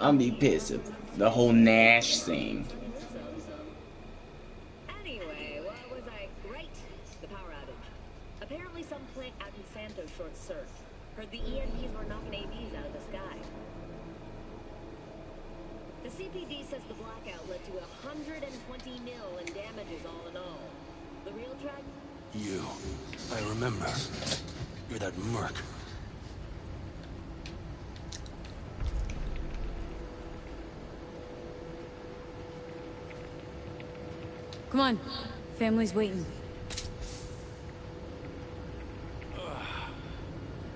I'm be pissed if the whole Nash thing. Anyway, what was I? Right, the power outage. Apparently some plant out in Santos short-circuited. Heard the EMPs were knocking AVs out of the sky. The CPD says the blackout led to 120 mil in damages all in all. The real track? You. I remember. You're that merc. Come on. Family's waiting.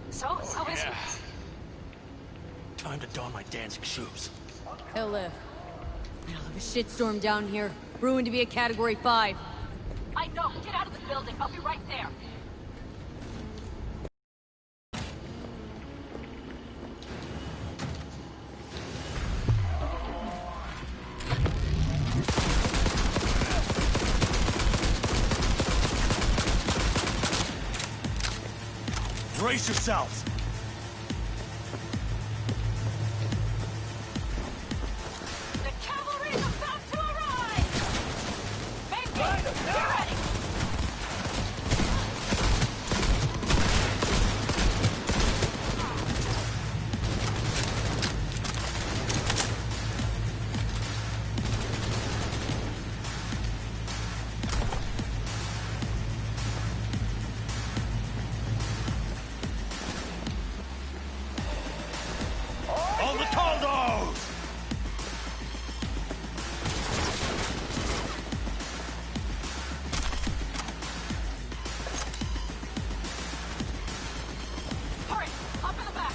So is he? Time to don my dancing shoes. He'll live. I'll have a shitstorm down here. Brewing to be a Category 5. I know. Get out of the building. I'll be right there. Brace yourselves! The cavalry's about to arrive! Main gate, get ready! On the Caldos! Hurry, hop in the back!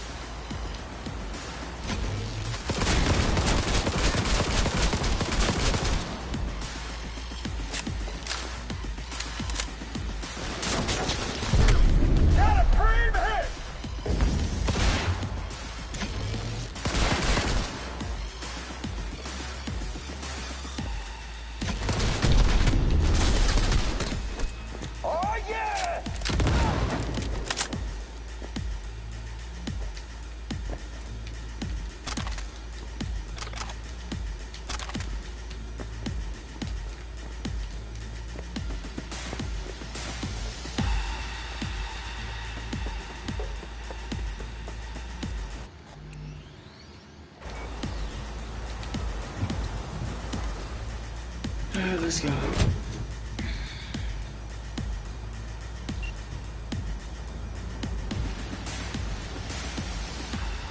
Alright, let's go.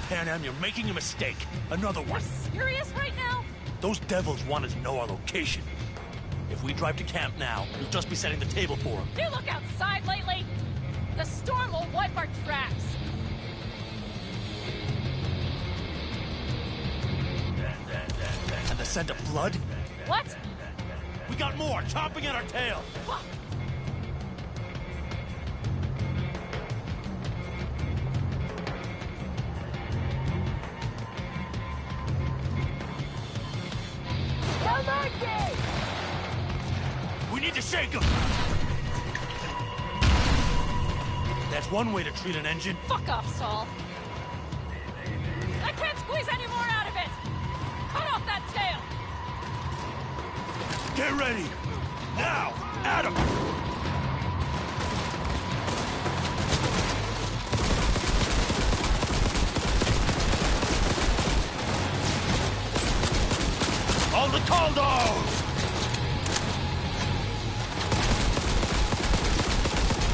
Panam, you're making a mistake. Another one. Serious right now? Those devils wanted to know our location. If we drive to camp now, we'll just be setting the table for them. Do you look outside lately? The storm will wipe our tracks. And the scent of blood? What? We got more chomping at our tail. Fuck! We need to shake them. That's one way to treat an engine. Fuck off, Saul. I can't squeeze any more out of it! Cut off that tail! Get ready. Now, Adam. On the Caldos!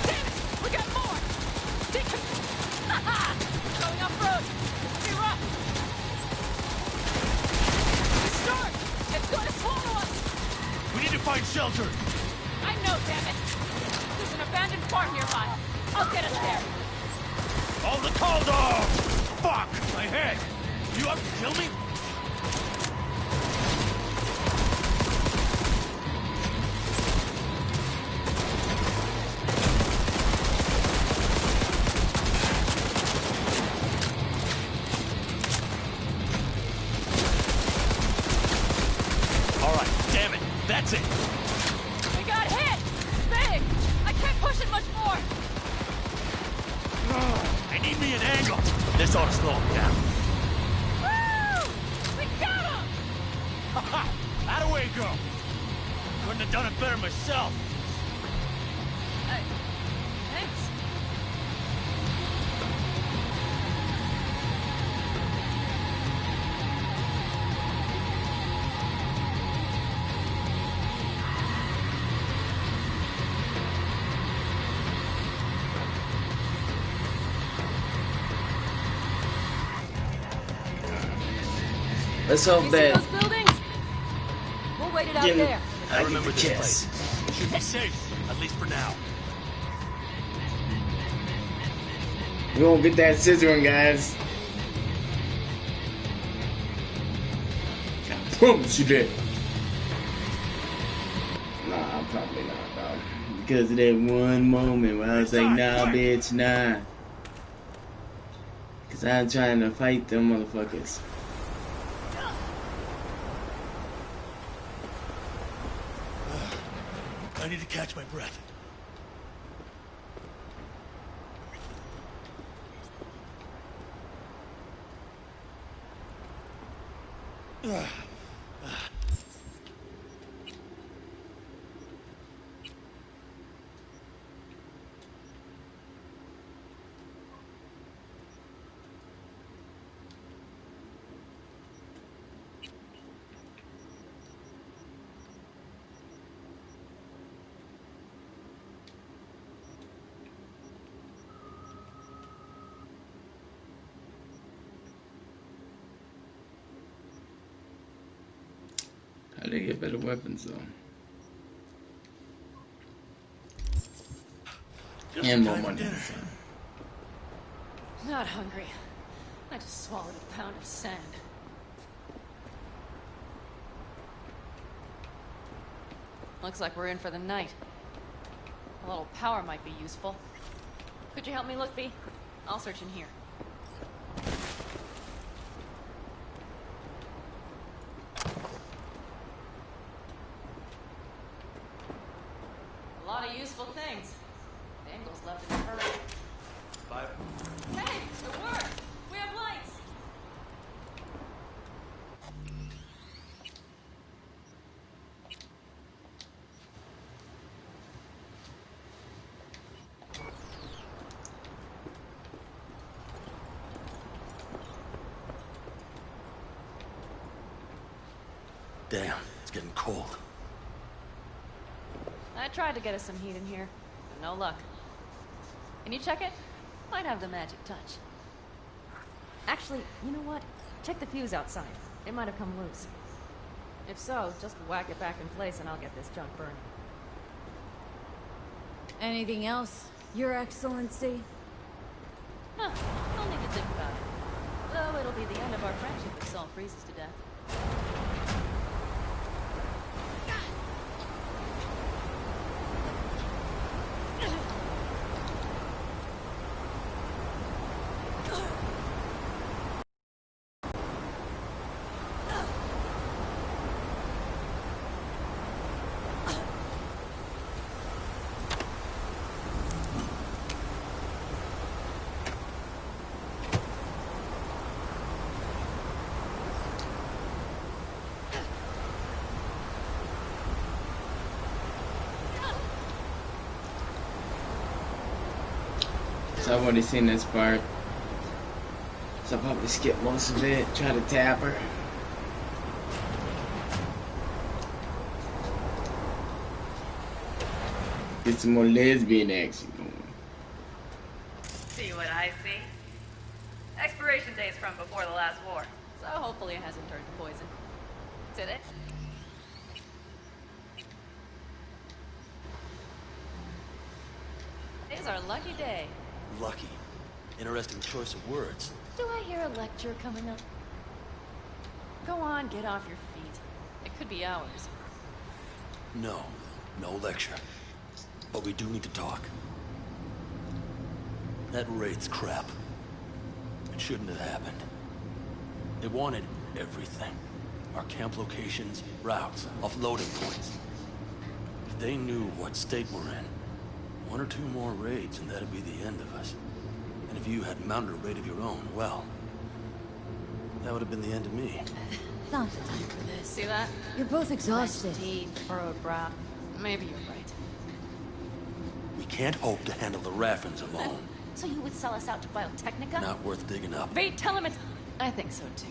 Damn it! We got more! Haha! Going off-road! Be rough! The storm! It's going to swallow us! We need to find shelter. I know, damn it! There's an abandoned farm nearby. I'll get us there. On the Caldos! Fuck! My head! You up to kill me? That's it. We got hit! Big! I can't push it much more! I need me an angle. This ought to slow him down. Woo! We go. Couldn't have done it better myself. Thanks. Let's hope You see that those buildings? We'll wait it out Jim, there. I get remember the this chest. place. Should be safe, at least for now. We won't get that scissoring, guys. I promise you that. Nah, probably not, dog. Because of that one moment where I was like, nah, bitch, nah. Because I'm trying to fight them motherfuckers. I need to catch my breath. How do they get better weapons, though? Just And in more time for money. dinner. Not hungry. I just swallowed a pound of sand. Looks like we're in for the night. A little power might be useful. Could you help me look, V? I'll search in here. A lot of useful things. Dangles left in a hurry. Bye. Hey, it worked! We have lights! Damn, it's getting cold. I tried to get us some heat in here, but no luck. Can you check it? Might have the magic touch. Actually, you know what? Check the fuse outside. It might have come loose. If so, just whack it back in place and I'll get this junk burning. Anything else, Your Excellency? Huh, I'll need to think about it. Though it'll be the end of our friendship if Saul freezes to death. So I've already seen this part. So I'll probably skip most of it. Try to tap her. Get some more lesbian action going. See what I see? Expiration date's from before the last war, so hopefully it hasn't turned to poison. Did it? Today's our lucky day. Lucky. Interesting choice of words. Do I hear a lecture coming up? Go on, get off your feet. It could be hours. No. No lecture. But we do need to talk. That Wraith's crap. It shouldn't have happened. They wanted everything. Our camp locations, routes, offloading points. If they knew what state we're in, one or two more raids and that'd be the end of us. And if you had mounted a raid of your own, well, that would have been the end of me. Not the time for this. See that? You're both exhausted. Clenched teeth, furrowed brow. Maybe you're right. We can't hope to handle the Raffins alone. So you would sell us out to Biotechnica? Not worth digging up. Vade, tell him it's... I think so too.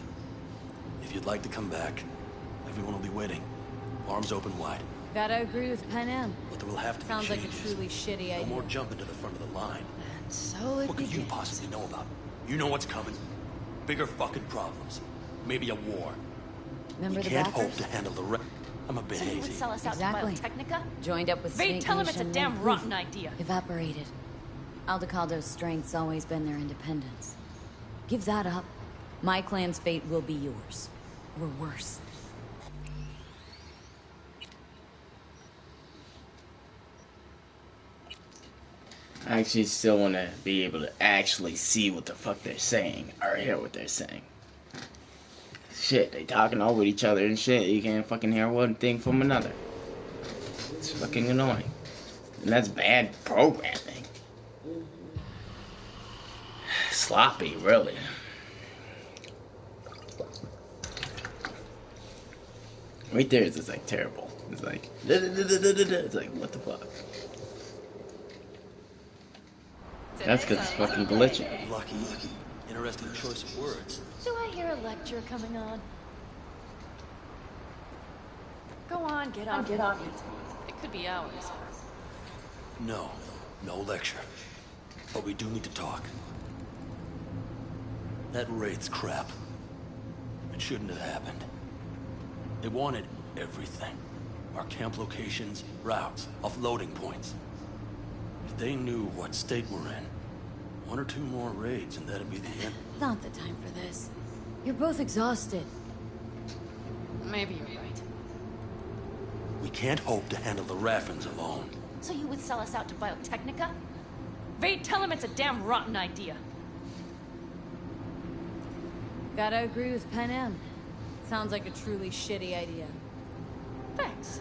If you'd like to come back, everyone will be waiting. Arms open wide. Gotta agree with Pan Am. But there will have to Sounds be like a changes. truly shitty No idea. more jumping to the front of the line. And so it What could you begins. possibly know about? You know what's coming. Bigger fucking problems. Maybe a war. Remember We the can't backers? hope to handle the I'm a bit So you would hazy. sell us out Exactly. to Biotechnica? Joined up with Vade, Snake tell him it's a Nation, damn then rotten poof, idea. evaporated. Aldecaldo's strength's always been their independence. Give that up. My clan's fate will be yours. Or worse. I actually still want to be able to actually see what the fuck they're saying or hear what they're saying. Shit, they talking over each other and shit. You can't fucking hear one thing from another. It's fucking annoying. And that's bad programming. Sloppy, really. Right there is just like terrible. It's like, it's like, what the fuck? That's because it's fucking glitching. Lucky. Interesting choice of words. Do I hear a lecture coming on? Go on, get on it. It could be hours. No lecture. But we do need to talk. That Wraith's crap. It shouldn't have happened. They wanted everything. Our camp locations, routes, offloading points. If they knew what state we're in, one or two more raids and that'd be the end. Not the time for this. You're both exhausted. Maybe you're right. We can't hope to handle the Raffins alone. So you would sell us out to Biotechnica? Vade, tell him it's a damn rotten idea. Gotta agree with Pan Am. Sounds like a truly shitty idea. Thanks.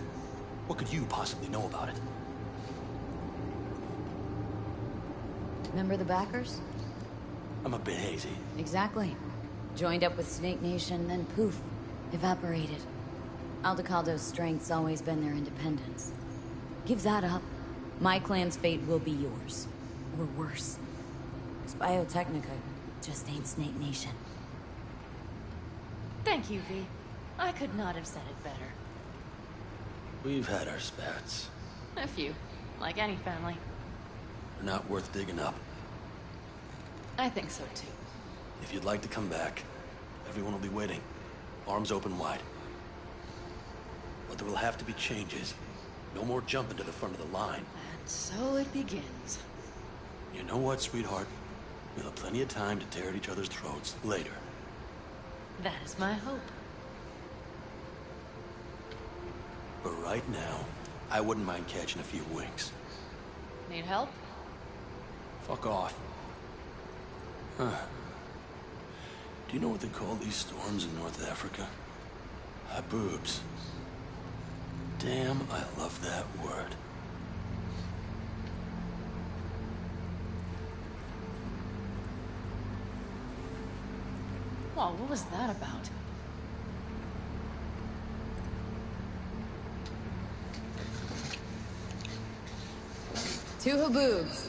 What could you possibly know about it? Remember the backers? I'm a bit hazy. Exactly. Joined up with Snake Nation, then poof, evaporated. Aldecaldo's strength's always been their independence. Give that up. My clan's fate will be yours. Or worse. 'Cause Biotechnica just ain't Snake Nation. Thank you, V. I could not have said it better. We've had our spats. A few. Like any family. They're not worth digging up. I think so too. If you'd like to come back, everyone will be waiting. Arms open wide. But there will have to be changes. No more jumping to the front of the line. And so it begins. You know what, sweetheart? We'll have plenty of time to tear at each other's throats later. That is my hope. But right now, I wouldn't mind catching a few winks. Need help? Fuck off. Huh. Do you know what they call these storms in North Africa? Haboobs. Damn, I love that word. Whoa, what was that about? Two haboobs.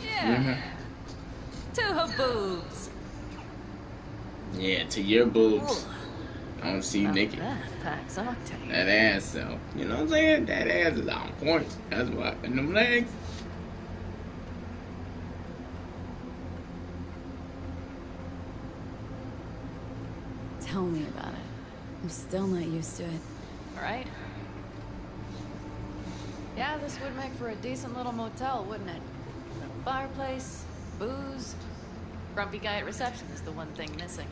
Yeah. Two haboobs. Yeah, to your boobs. I don't see you Now naked. That packs octane. That ass, though. You know what I'm saying? That ass is on point. That's what. And them legs. Tell me about it. I'm still not used to it. Right? Yeah, this would make for a decent little motel, wouldn't it? A fireplace, booze. Grumpy guy at reception is the one thing missing.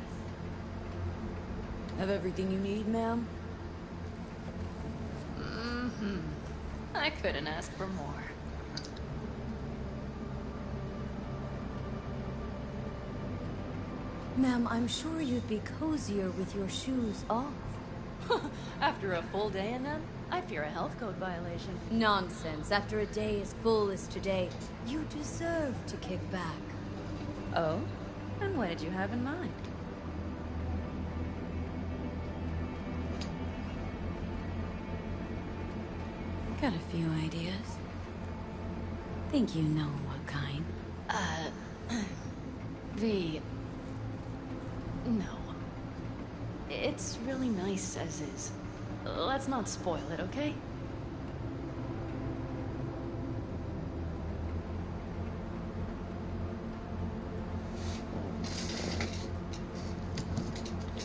Have everything you need, ma'am? Mm-hmm. I couldn't ask for more. Ma'am, I'm sure you'd be cozier with your shoes off. After a full day in them, I fear a health code violation. Nonsense. After a day as full as today, you deserve to kick back. Oh? And what did you have in mind? Got a few ideas. Think you know what kind. V... No. It's really nice as is. Let's not spoil it, okay?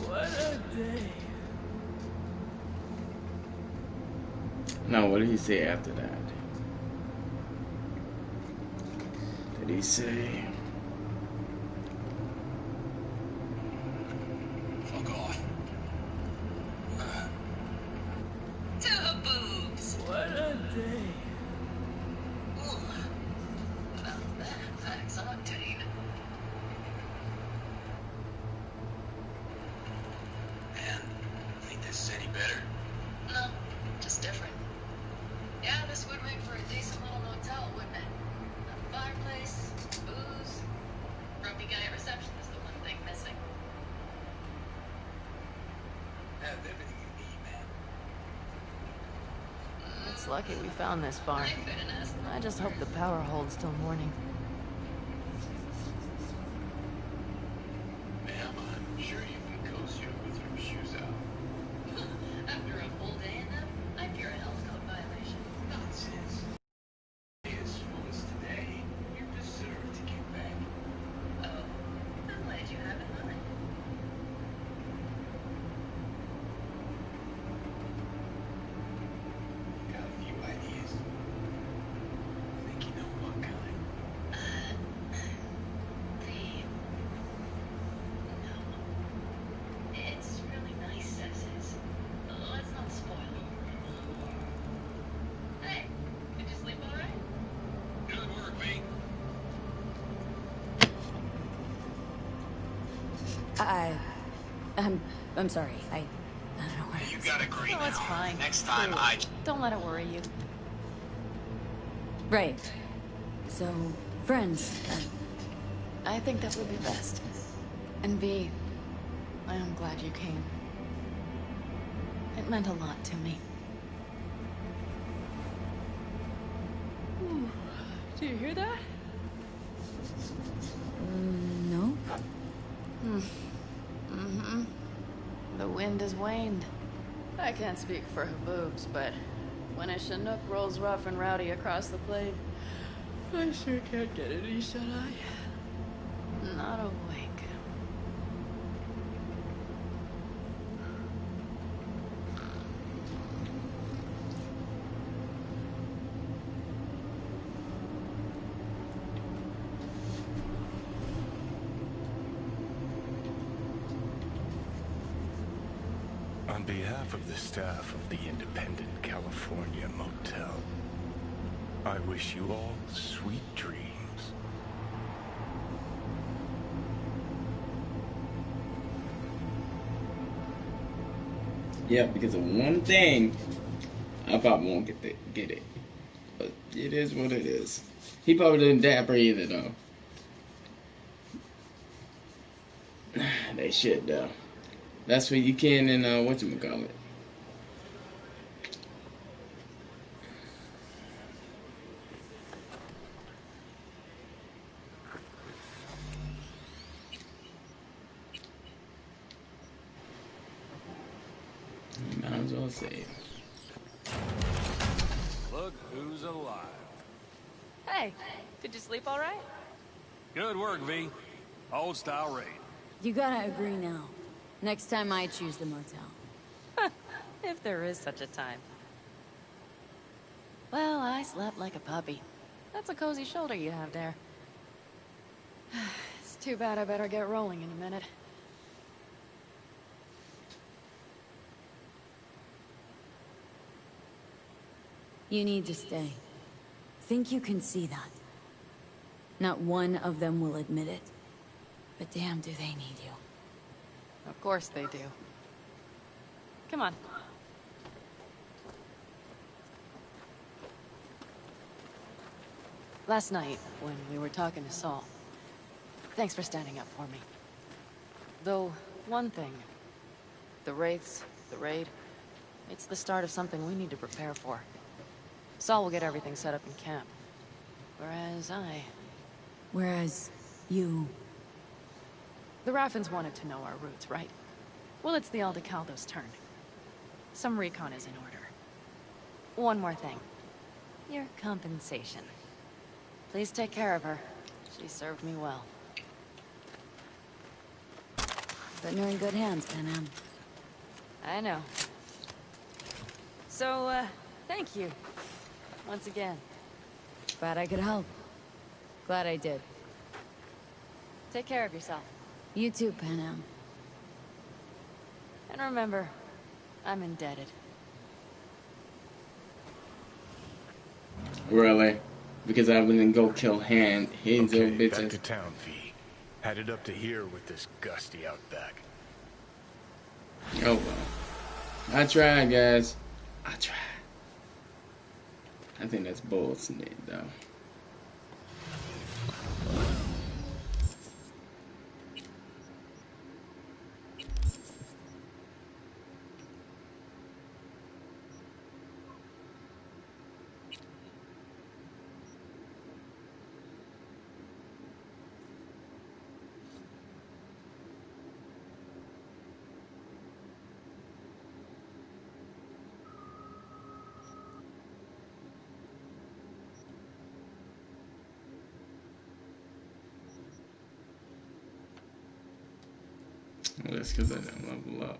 What a day. No, what did he say after that? Did he say? Fuck off. To the boobs. What a day. Ooh. Now that's octane. Man, think this any better? No, just different. Yeah, this would make for a decent little motel, wouldn't it? A fireplace, booze. Grumpy guy at reception is the one thing missing. Have everything you need, man. It's lucky we found this far. I couldn't ask. I just hope the power holds till morning. Ma'am, I'm sure you can coast here with your shoes out. After a full day in them, I'd fear a health code violation. Nonsense. As full as today, you deserve to get back. Oh, I'm glad you have in mind. Got a few ideas. Think you know what kind? The... No. It's really nice as is. Let's not spoil it. Hey, did you sleep all right? Good work, V. I'm sorry. I don't know what You gotta agree Oh, now. it's fine. Next time, Cool. I... Don't let it worry you. Right. So, friends. I think that would be best. And V, I am glad you came. It meant a lot to me. Ooh. Do you hear that? No? Mm-hmm. The wind has waned. I can't speak for her boobs, but when a Chinook rolls rough and rowdy across the plain, I sure can't get any shut-eye. Not a wink. On behalf of the staff of the Independent California Motel, I wish you all sweet dreams. Yeah, because of one thing, I probably won't get it. But it is what it is. He probably didn't dapper either, though. They should, though. That's what you can in, whatchamacallit. Might as well save. Look who's alive. Hey, did you sleep all right? Good work, V. Old style raid. You gotta agree now. Next time I choose the motel. If there is such a time. Well, I slept like a puppy. That's a cozy shoulder you have there. It's too bad I better get rolling in a minute. You need to stay. Think you can see that. Not one of them will admit it. But damn, do they need you. Of course they do. Come on. Last night, when we were talking to Saul, thanks for standing up for me. Though, one thing. The Wraiths, the raid, it's the start of something we need to prepare for. Saul will get everything set up in camp. Whereas you... The Raffins wanted to know our roots, right? Well, it's the Aldecaldo's turn. Some recon is in order. One more thing. Your compensation. Please take care of her. She served me well. But you're in good hands, Panam. I know. So, thank you. Once again. Glad I could help. Glad I did. Take care of yourself. You too, Panam. And remember, I'm indebted. Really? Because I wouldn't go kill his Okay, old bitches. back to town, V. Headed up to here with this gusty outback. Oh well. I tried, guys. I tried. I think that's bullshit, though. Well, that's because I didn't level up.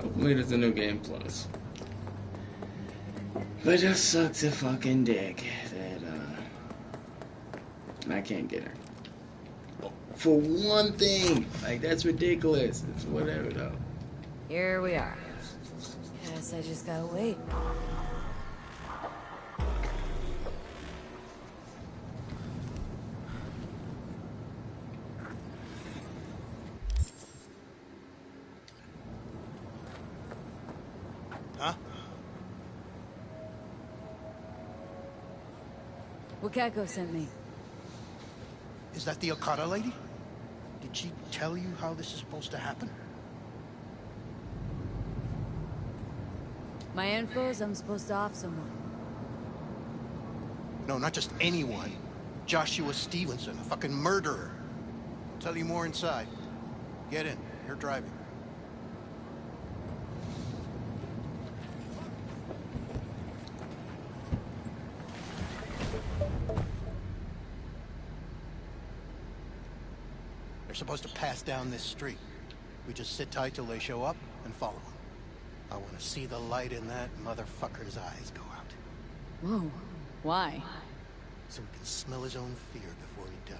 Hopefully there's a new game plus. But it just sucks a fucking dick that I can't get her. For one thing, like that's ridiculous. It's whatever though. Here we are. Guess I just gotta wait. Huh? Wakako sent me. Is that the Okada lady? Did she tell you how this is supposed to happen? My info's I'm supposed to off someone. No, not just anyone. Joshua Stevenson, a fucking murderer. I'll tell you more inside. Get in. You're driving. supposed to pass down this street. We just sit tight till they show up and follow them. I want to see the light in that motherfucker's eyes go out. Whoa. Why? So he can smell his own fear before he dies.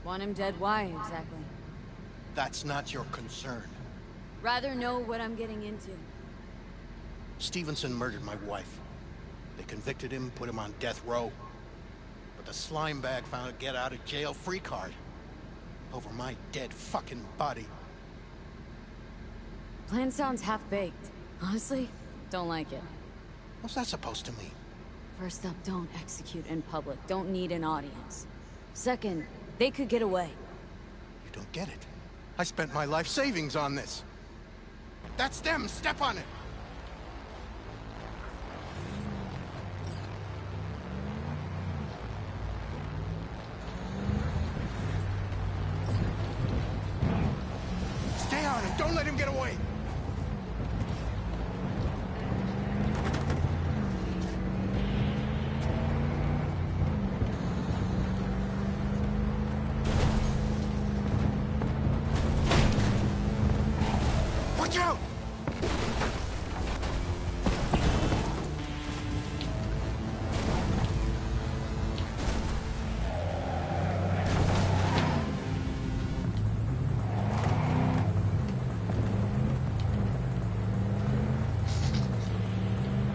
Want him dead? Why, exactly? That's not your concern. Rather know what I'm getting into. Stevenson murdered my wife. They convicted him, put him on death row. But the slime bag found a get-out-of-jail-free card. Over my dead fucking body. Plan sounds half-baked. Honestly, don't like it. What's that supposed to mean? First up, don't execute in public. Don't need an audience. Second, they could get away. You don't get it. I spent my life savings on this. That's them. Step on it. Stay on it. Don't let him get away. Watch out!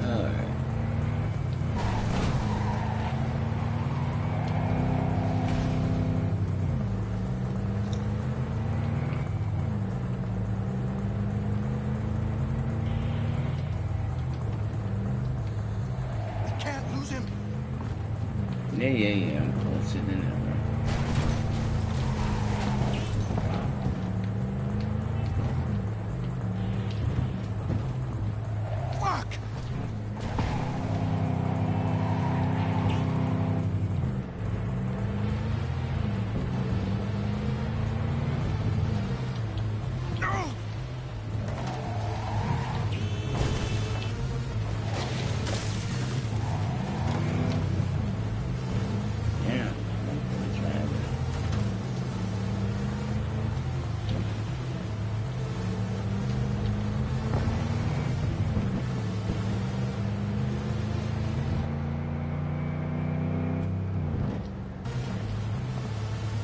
Alright. We can't lose him. Yeah. I'm closer than ever. Fuck! No! Yeah.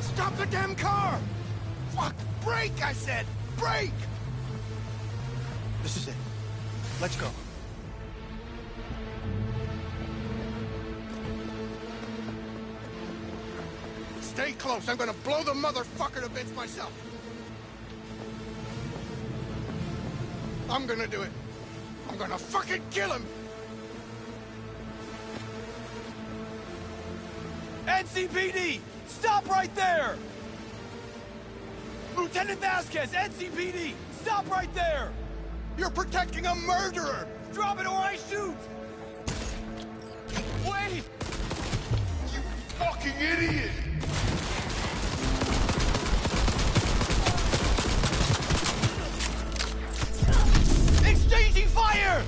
Stop the damn car! Fuck! Brake, I said! Brake! This is it. Let's go. Stay close. I'm gonna blow the motherfucker to bits myself. I'm gonna do it. I'm gonna fucking kill him! NCPD! Stop right there! Lieutenant Vasquez, NCPD! Stop right there! You're protecting a murderer! Drop it or I shoot! Wait! You fucking idiot! Exchanging fire!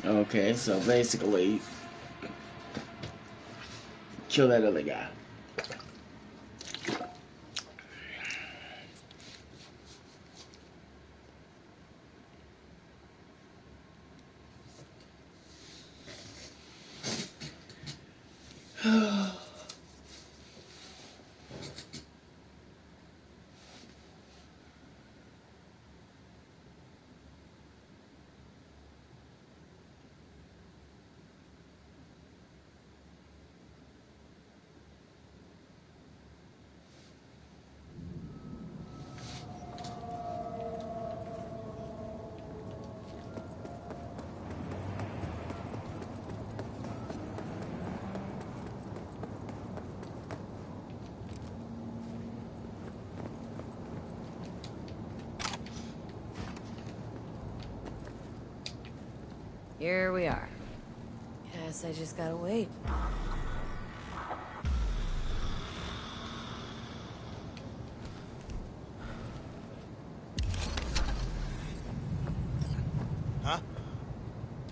Okay, so basically, kill that other guy. here we are. Guess I just gotta wait. Huh?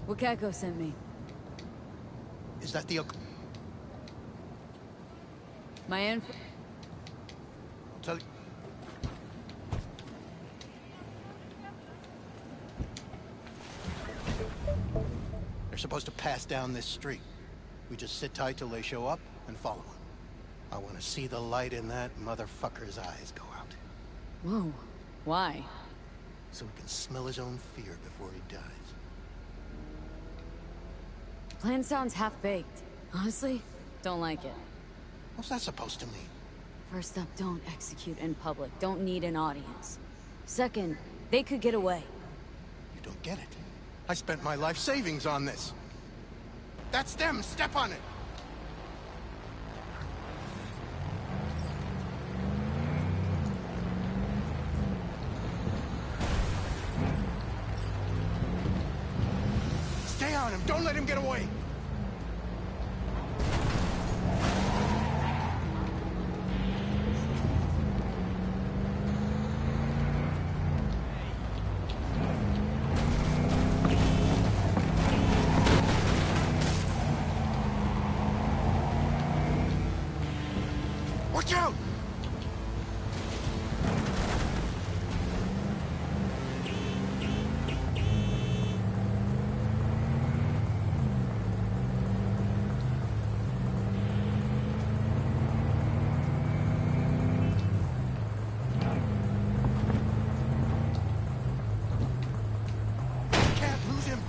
Wakako sent me. Is that the... My info. I'll tell you... They're supposed to pass down this street. We just sit tight till they show up and follow them. I want to see the light in that motherfucker's eyes go out. Whoa. Why? So we can smell his own fear before he dies. Plan sounds half-baked. Honestly, don't like it. What's that supposed to mean? First up, don't execute in public. Don't need an audience. Second, they could get away. You don't get it. I spent my life savings on this. That's them. Step on it. Stay on him. Don't let him get away. Watch out! Can't lose him.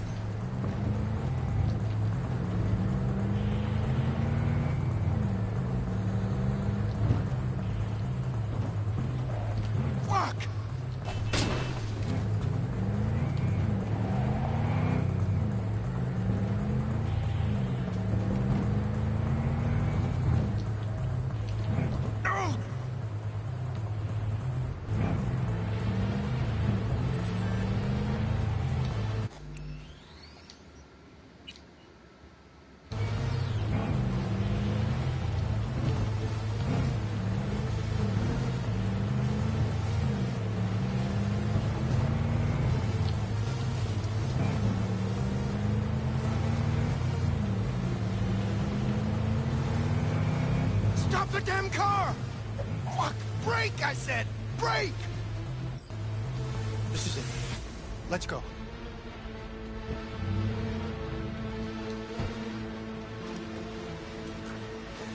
Fuck! No! Stop the damn car! Fuck! Brake, I said! Brake! This is it. Let's go.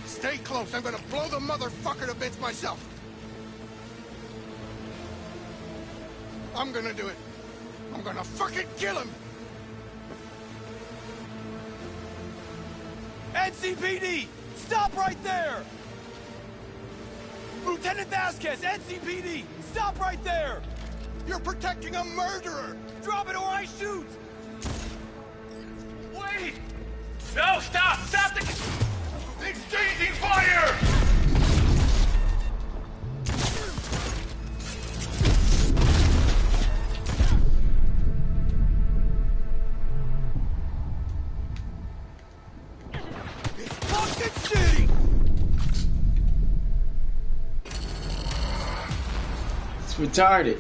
Stay close. I'm gonna blow the motherfucker to bits myself. I'm gonna do it. I'm gonna fucking kill him! NCPD! Stop right there! Lieutenant Vasquez, NCPD! Stop right there! You're protecting a murderer! Drop it or I shoot! Wait! No, stop! Stop the... Exchanging fire! Fucking shitty! It's retarded.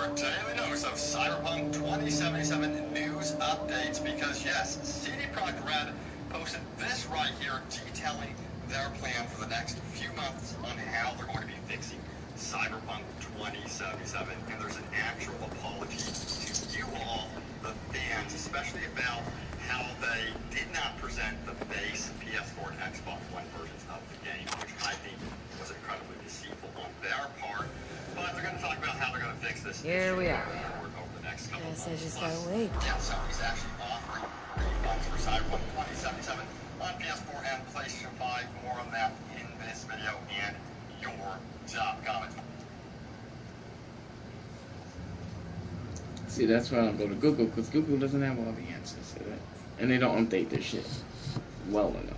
your daily dose of Cyberpunk 2077 news updates because, yes, CD Projekt Red posted this right here detailing their plan for the next few months on how they're going to be fixing Cyberpunk 2077. And there's an actual apology to you all, the fans, especially about how they did not present the base PS4 and Xbox One versions of the game, which I think was incredibly deceitful on their part. But they're going to talk about how they're going to fix this Here issue we are. over the next couple of Guess I months. just Plus, gotta wait. yeah, Sony's actually offering refunds for Cyberpunk 2077 on PS4 and PlayStation 5. More on that in this video and your top comments. See, that's why I don't go to Google, because Google doesn't have all the answers to that. And they don't update their shit well enough.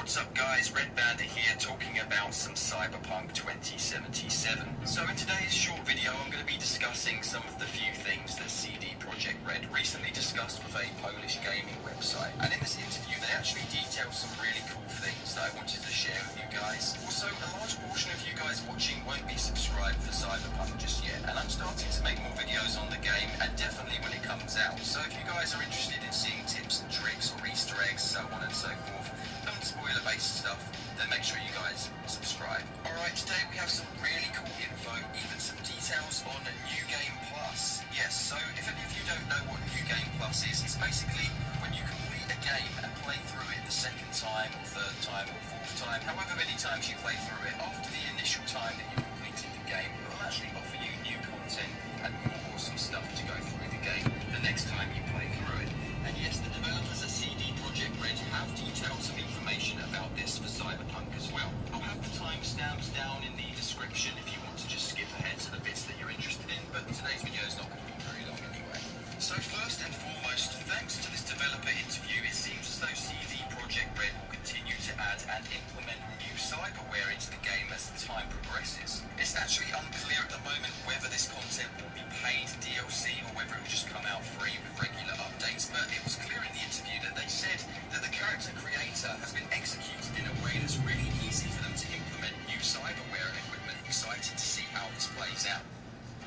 What's up guys, Red Bandit here talking about some Cyberpunk 2077. So in today's short video I'm going to be discussing some of the few things that CD Projekt Red recently discussed with a Polish gaming website. And in this interview they actually detailed some really cool things that I wanted to share with you guys. Also, a large portion of you guys watching won't be subscribed for Cyberpunk just yet, and I'm starting to make more videos on the game, and definitely when it comes out. So if you guys are interested in seeing tips and tricks or Easter eggs, so on and so forth, spoiler-based stuff, then make sure you guys subscribe. Alright, today we have some really cool info, even some details on New Game Plus. Yes, so if any of you don't know what New Game Plus is, it's basically when you complete a game and play through it the second time, or third time, or fourth time, however many times you play through it, after the initial time that you completed the game, it will actually offer you new content and more awesome stuff to go through the game the next time you play through it. And yes, the developers at CD Projekt Red have detailed some information about this for Cyberpunk as well. I'll have the timestamps down in the description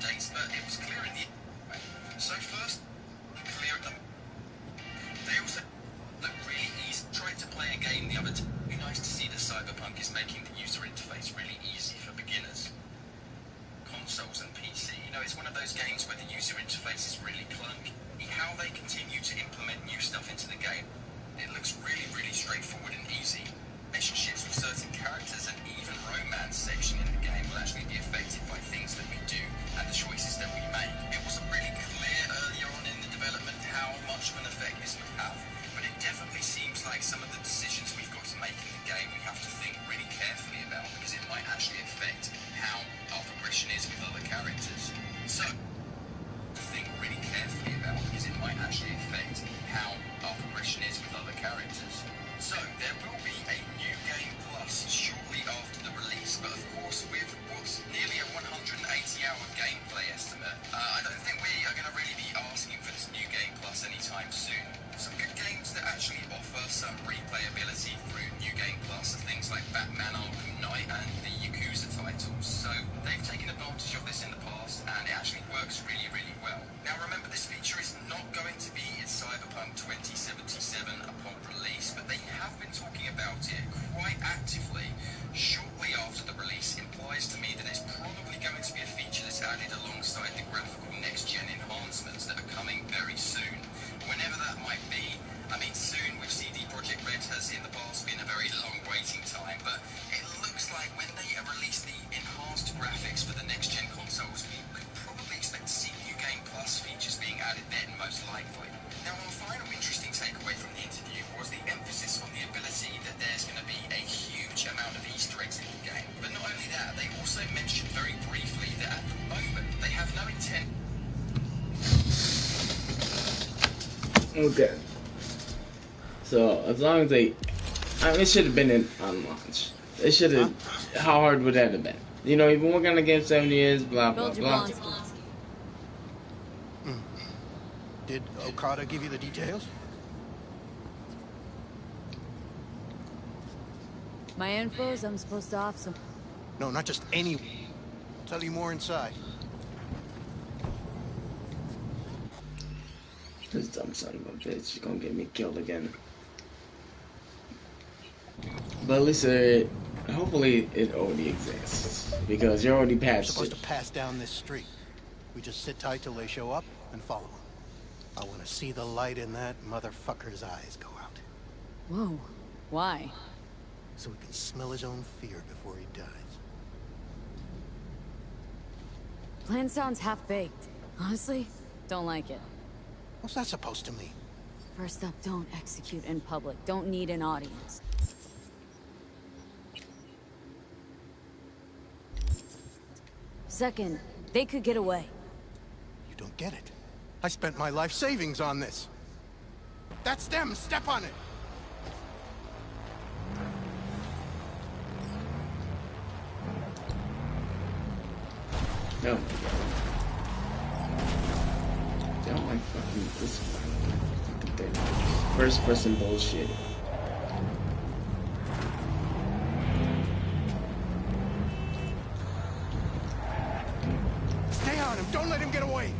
updates, but it was clear in the... So first, clear at them. They also look really easy. Tried to play a game the other day. It'd be nice to see that Cyberpunk is making the user interface really easy for beginners. Consoles and PC. You know, it's one of those games where the user interface is really clunky. How they continue to implement new stuff into the game, it looks really, really straightforward and easy. Relationships with certain characters and even romance section in the game will actually be affected by things that we do and the choices that we make. It wasn't really clear earlier on in the development how much of an effect this would have, but it definitely seems like some of the decisions we've got to make in the game we have to think really carefully about, because it might actually affect how our progression is with other characters. So, think really carefully about, because it might actually affect how our progression is with other characters. So, there will be a new game plus shortly after the release, but of course with what's nearly a 180-hour gameplay estimate, I don't think we are going to really be asking for this new game plus anytime soon. Some good games that actually offer some replayability through New Game Plus are things like Batman Arkham Knight and the Yakuza titles. So they've taken advantage of this in the past, and it actually works really, really well. Now remember, this feature is not going to be in Cyberpunk 2077 upon release, but they have been talking about it quite actively. Shortly after the release implies to me that it's probably going to be a feature that's added alongside the graphical next-gen enhancements that are coming very soon. Whenever that might be, I mean, soon with CD Projekt Red has in the past been a very long waiting time, but it looks like when they release the enhanced graphics for the next-gen consoles, we could probably expect to see New Game Plus features being added then, most likely. Now, our final interesting takeaway from the interview was the emphasis on the ability that there's going to be a huge amount of Easter eggs in the game. But not only that, they also mentioned very briefly that at the moment they have no intent. Okay. So as long as they, I mean, it should have been on launch. It should have. How hard would that have been? You know, you've been working on the game 7 years. Blah blah blah. Did Okada give you the details? My infos, I'm supposed to off some. No, not just any. I'll tell you more inside. This dumb son of a bitch is gonna get me killed again. But at least hopefully it already exists, because you're already We're past supposed it. to pass down this street. We just sit tight till they show up and follow them. I want to see the light in that motherfucker's eyes go out. Whoa. Why? So we can smell his own fear before he dies. Plan sounds half-baked. Honestly, don't like it. What's that supposed to mean? First up, don't execute in public. Don't need an audience. Second, they could get away. You don't get it. I spent my life savings on this. That's them. Step on it. No. Don't like fucking this fucking first person bullshit. Stay on him. Don't let him get away.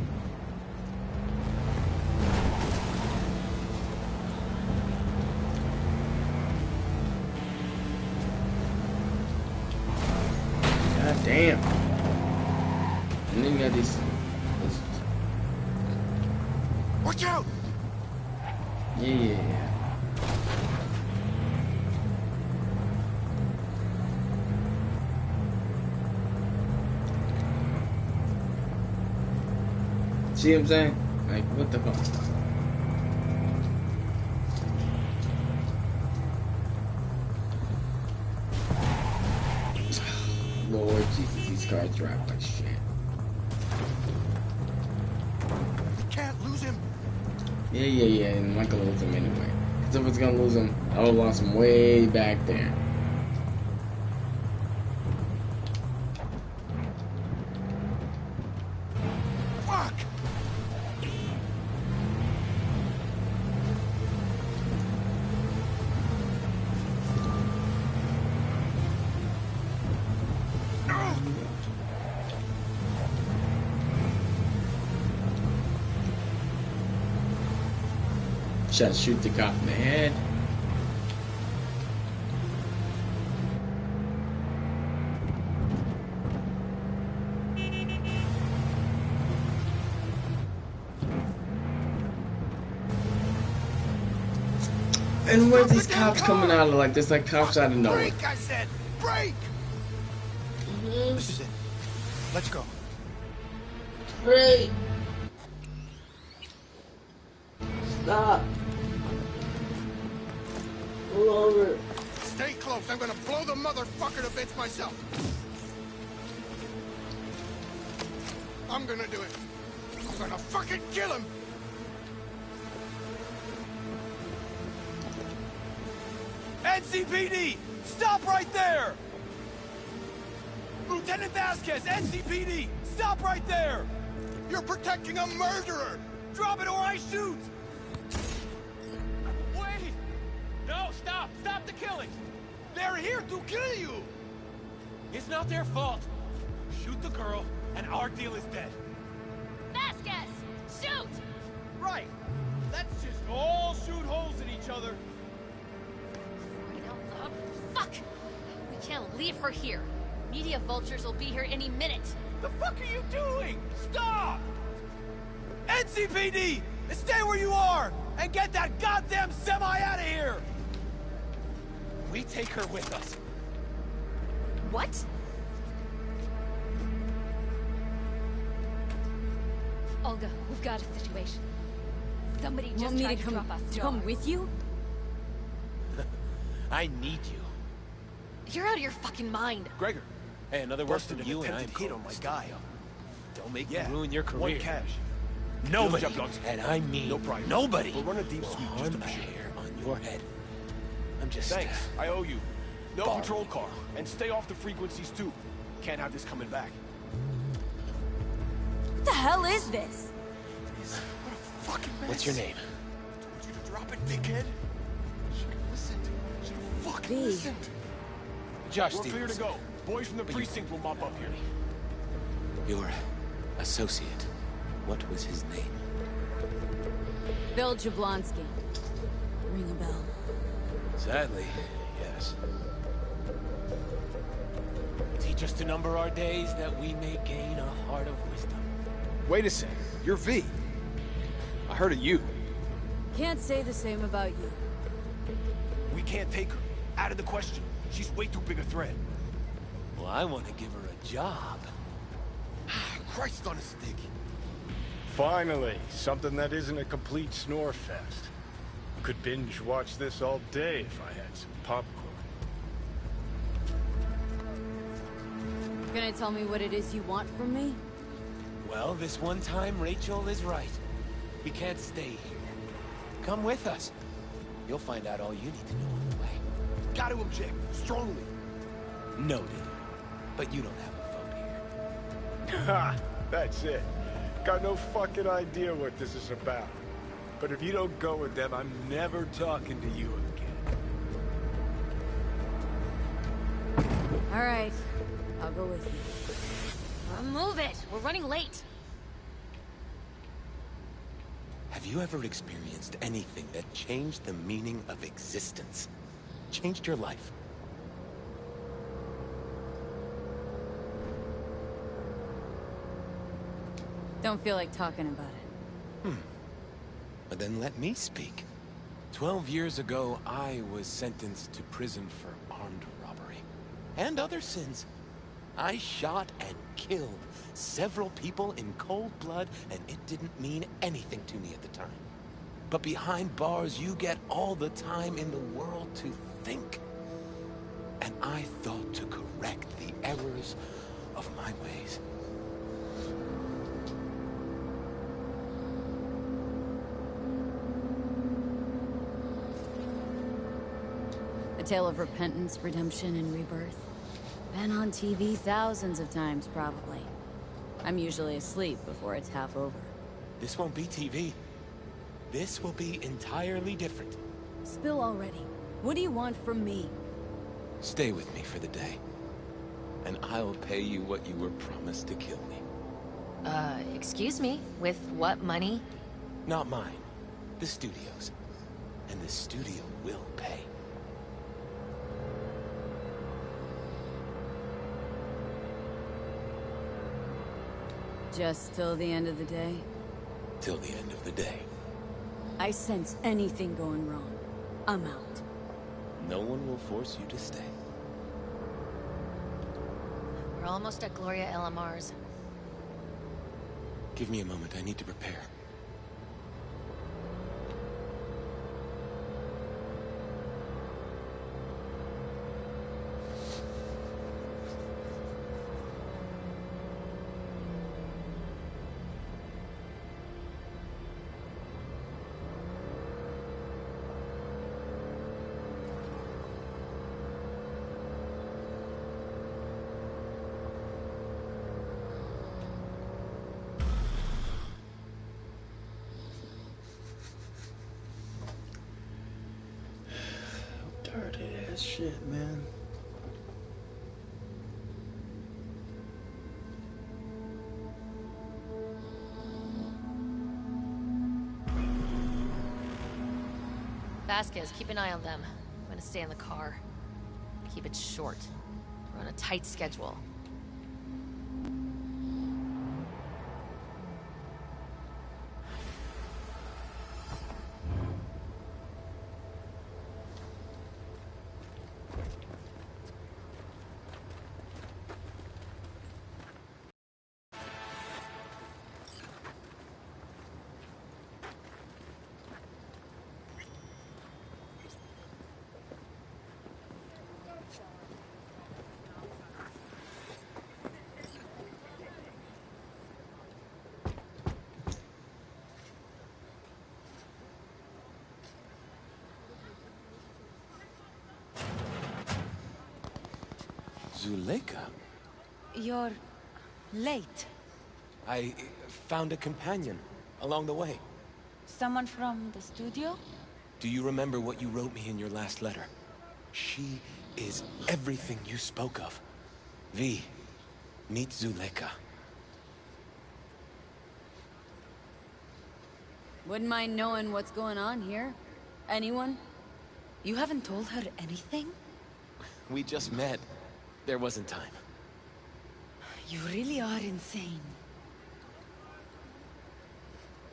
God damn. And then you got these. Watch out! Yeah. See what I'm saying? Like, what the fuck? Lord Jesus, these cars drive like shit. We can't lose him. Yeah, and I'm not gonna lose him anyway. Because if it's gonna lose him, I would've lost him way back there. Fuck! Just shoot the cop in the head. And where's these cops coming out of? Like, there's like cops out of nowhere. Break, I said! Break! This is it. Let's go. Break! Stop. Pull over. Stay close. I'm gonna blow the motherfucker to bits myself. I'm gonna do it. I'm gonna fucking kill him. NCPD! Stop right there! Lieutenant Vasquez, NCPD! Stop right there! You're protecting a murderer! Drop it or I shoot! Wait! No, stop! Stop the killing! They're here to kill you! It's not their fault. Shoot the girl, and our deal is dead. Vasquez! Shoot! Right! Let's just all shoot holes in each other. Fuck! We can't leave her here. Media vultures will be here any minute. The fuck are you doing? Stop! NCPD! Stay where you are! And get that goddamn semi out of here! We take her with us. What? Olga, we've got a situation. Somebody just Want me tried to to drop us. come with you? I need you. You're out of your fucking mind. Gregor. Hey, another worse than you and I'm hit on my guy. Don't make me ruin your career. One cash. Nobody, Good job, dogs. and I mean No pride. nobody, We'll run a deep will sweep harm just to a be sure. hair on your head. I'm just... Thanks. I owe you. No Borrow. patrol car. And stay off the frequencies, too. Can't have this coming back. What the hell is this? What a fucking mess. What's your name? I told you to drop it, dickhead. Should've listened. Should've fucking V. listened. Josh We're clear to Stevens. go. Boys from the precinct will mop up here. Your associate. What was his name? Bill Jablonski. Ring a bell. Sadly, yes. Teach us to number our days that we may gain a heart of wisdom. Wait a sec. You're V. I heard of you. Can't say the same about you. We can't take her. Out of the question. She's way too big a threat. Well, I want to give her a job. Christ on a stick. Finally, something that isn't a complete snore fest. Could binge watch this all day if I had some popcorn. Gonna tell me what it is you want from me? Well, this one time, Rachel is right. We can't stay here. Come with us. You'll find out all you need to know on the way. Got to object. Strongly. Noted. But you don't have a vote here. Ha! That's it. Got no fucking idea what this is about. But if you don't go with them, I'm never talking to you again. All right, I'll go with you. Move it! We're running late. Have you ever experienced anything that changed the meaning of existence? Changed your life? Don't feel like talking about it. But then let me speak. 12 years ago, I was sentenced to prison for armed robbery. And other sins. I shot and killed several people in cold blood, and it didn't mean anything to me at the time. But behind bars, you get all the time in the world to think. And I thought to correct the errors of my ways. A tale of repentance, redemption, and rebirth. Been on TV thousands of times, probably. I'm usually asleep before it's half over. This won't be TV. This will be entirely different. Spill already. What do you want from me? Stay with me for the day. And I'll pay you what you were promised to kill me. Excuse me? With what money? Not mine. The studio's. and the studio will pay. Just till the end of the day? Till the end of the day. I sense anything going wrong. I'm out. No one will force you to stay. We're almost at Gloria LMR's. Give me a moment, I need to prepare. Dirty ass shit, man. Vasquez, keep an eye on them. I'm gonna stay in the car. Keep it short. We're on a tight schedule. Zuleika? You're late. I found a companion along the way. Someone from the studio? Do you remember what you wrote me in your last letter? She is everything you spoke of. V, meet Zuleika. Wouldn't mind knowing what's going on here. Anyone? You haven't told her anything? We just met. There wasn't time. You really are insane.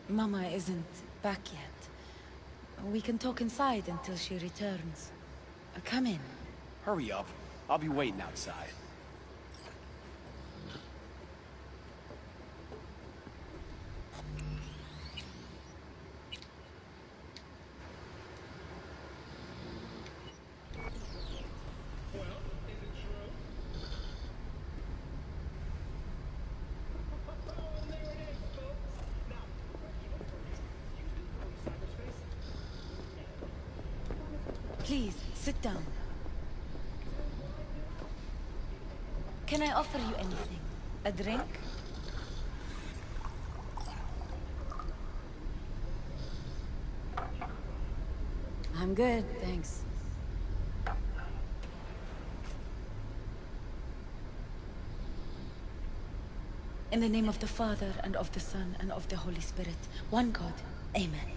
Mama isn't back yet. We can talk inside until she returns. Come in. Hurry up. I'll be waiting outside. Please, sit down. Can I offer you anything? A drink? I'm good, thanks. In the name of the Father, and of the Son, and of the Holy Spirit, one God. Amen.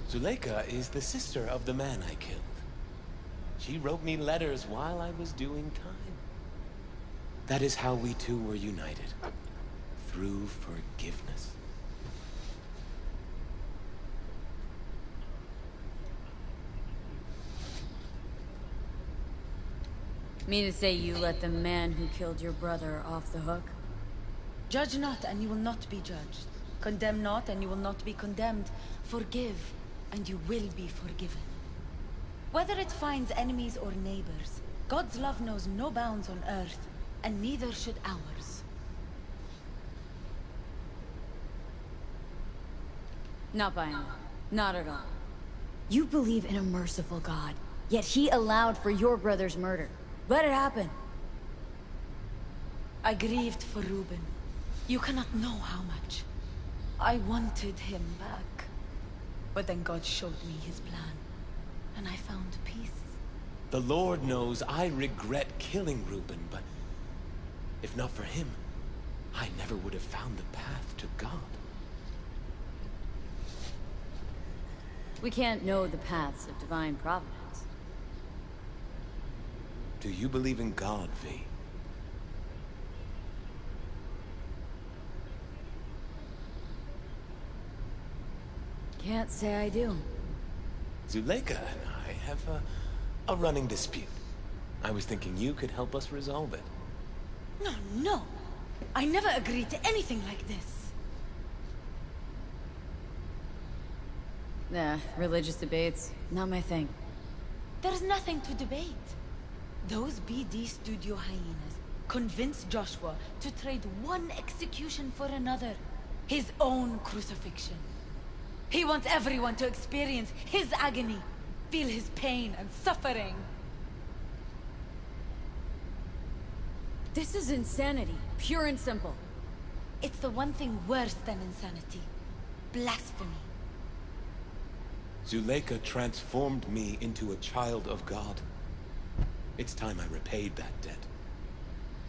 Zuleika is the sister of the man I killed. She wrote me letters while I was doing time. That is how we two were united. Through forgiveness. Mean to say you let the man who killed your brother off the hook? Judge not, and you will not be judged. Condemn not, and you will not be condemned. Forgive, and you will be forgiven. Whether it finds enemies or neighbors, God's love knows no bounds on earth, and neither should ours. Not buying it. Not at all. You believe in a merciful God, yet he allowed for your brother's murder. Let it happen. I grieved for Reuben. You cannot know how much. I wanted him back. But then God showed me his plan, and I found peace. The Lord knows I regret killing Reuben, but if not for him, I never would have found the path to God. We can't know the paths of divine providence. Do you believe in God, V? Can't say I do. Zuleika and I have a running dispute. I was thinking you could help us resolve it. No, no. I never agreed to anything like this. Nah, religious debates, not my thing. There's nothing to debate. Those BD studio hyenas convinced Joshua to trade one execution for another. His own crucifixion. He wants everyone to experience his agony, feel his pain and suffering. This is insanity, pure and simple. It's the one thing worse than insanity. Blasphemy. Zuleika transformed me into a child of God. It's time I repaid that debt.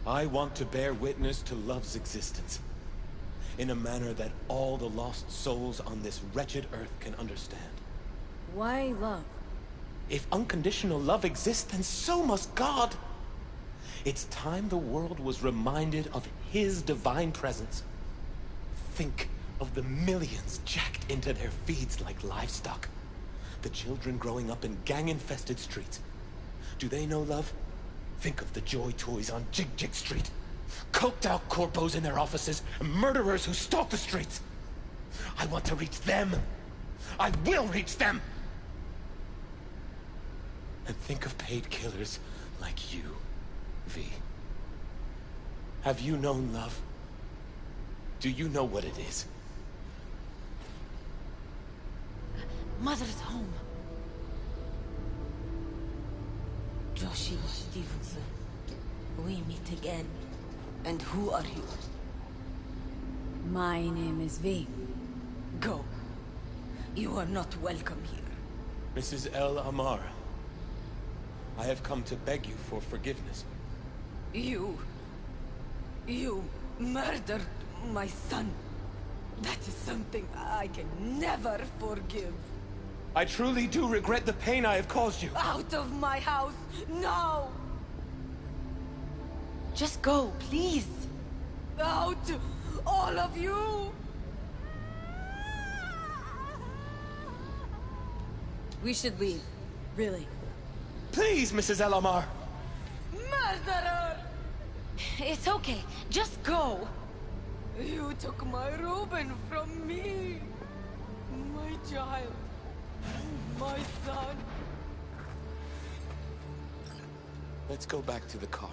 I want to bear witness to love's existence, in a manner that all the lost souls on this wretched earth can understand. Why love? If unconditional love exists, then so must God. It's time the world was reminded of His divine presence. Think of the millions jacked into their feeds like livestock. The children growing up in gang-infested streets. Do they know love? Think of the joy toys on Jig Jig Street. Coked-out corpos in their offices, and murderers who stalk the streets. I want to reach them. I will reach them! And think of paid killers like you, V. Have you known love? Do you know what it is? Mother's home. Joshua Stevenson. We meet again. And who are you? My name is V. Go. You are not welcome here. Mrs. El Amar, I have come to beg you for forgiveness. You murdered my son. That is something I can never forgive. I truly do regret the pain I have caused you. Out of my house, now! Just go, please. Out, all of you! We should leave. Really. Please, Mrs. El Amar. Murderer! It's okay, just go. You took my Reuben from me. My child. My son. Let's go back to the car.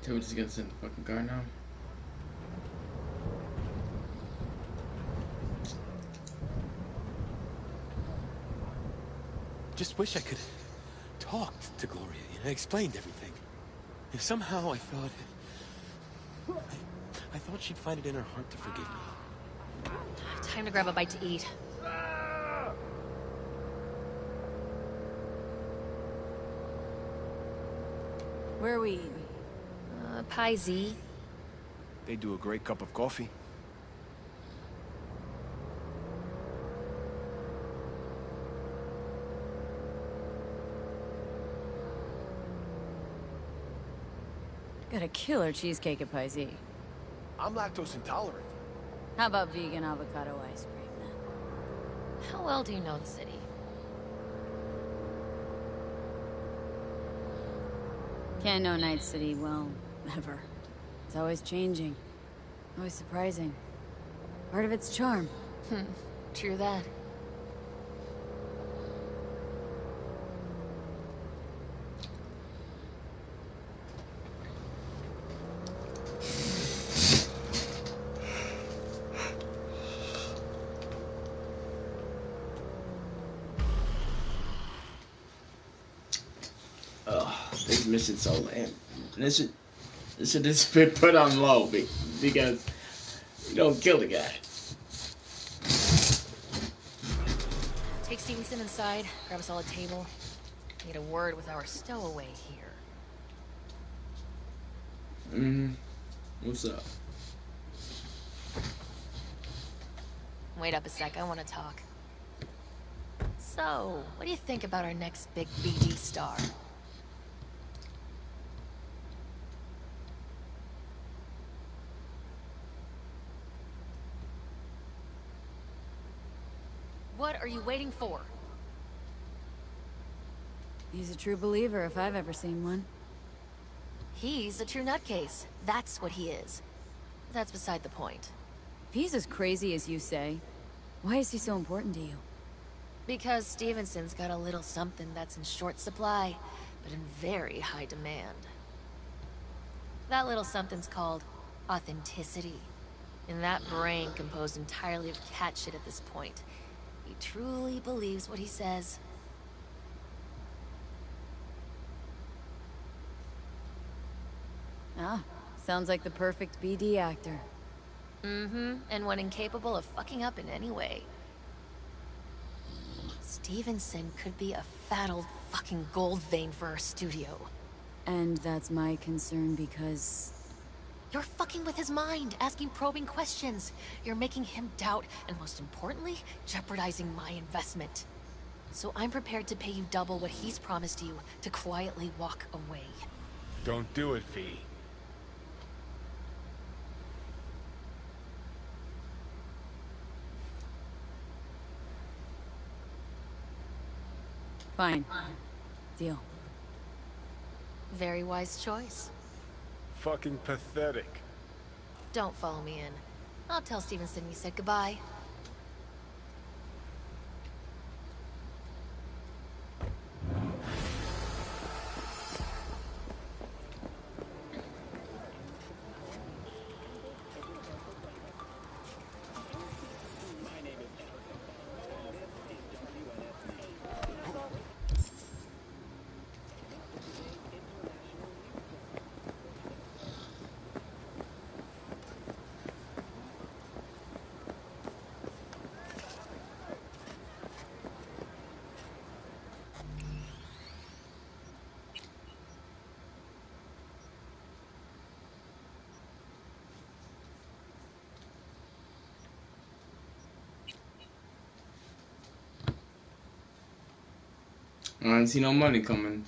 So we just gonna sit in the fucking car now? Just wish I could talk to Gloria, you know, explained everything. If somehow I thought she'd find it in her heart to forgive me. Time to grab a bite to eat. Where are we eating? Pie Z. They do a great cup of coffee. Got a killer cheesecake at Pie Z. I'm lactose intolerant. How about vegan avocado ice cream, then? How well do you know the city? Can't know Night City well, ever. It's always changing. Always surprising. Part of its charm. True that. This mission's so lame. This should just be put on low because you don't kill the guy. Take Stevenson inside, grab us all a table. Need a word with our stowaway here. What's up? Wait up a sec, I want to talk. So, what do you think about our next big BD star? What are you waiting for? He's a true believer if I've ever seen one. He's a true nutcase. That's what he is. That's beside the point. If he's as crazy as you say, why is he so important to you? Because Stevenson's got a little something that's in short supply, but in very high demand. That little something's called authenticity. And that brain composed entirely of cat shit at this point. He truly believes what he says. Ah, sounds like the perfect BD actor. And one incapable of fucking up in any way. Stevenson could be a fat old fucking gold vein for our studio. And that's my concern because... You're fucking with his mind, asking probing questions. You're making him doubt, and most importantly, jeopardizing my investment. So I'm prepared to pay you double what he's promised you to quietly walk away. Don't do it, V. Fine. Deal. Very wise choice. Fucking pathetic. Don't follow me in. I'll tell Stevenson you said goodbye. I didn't see no money coming.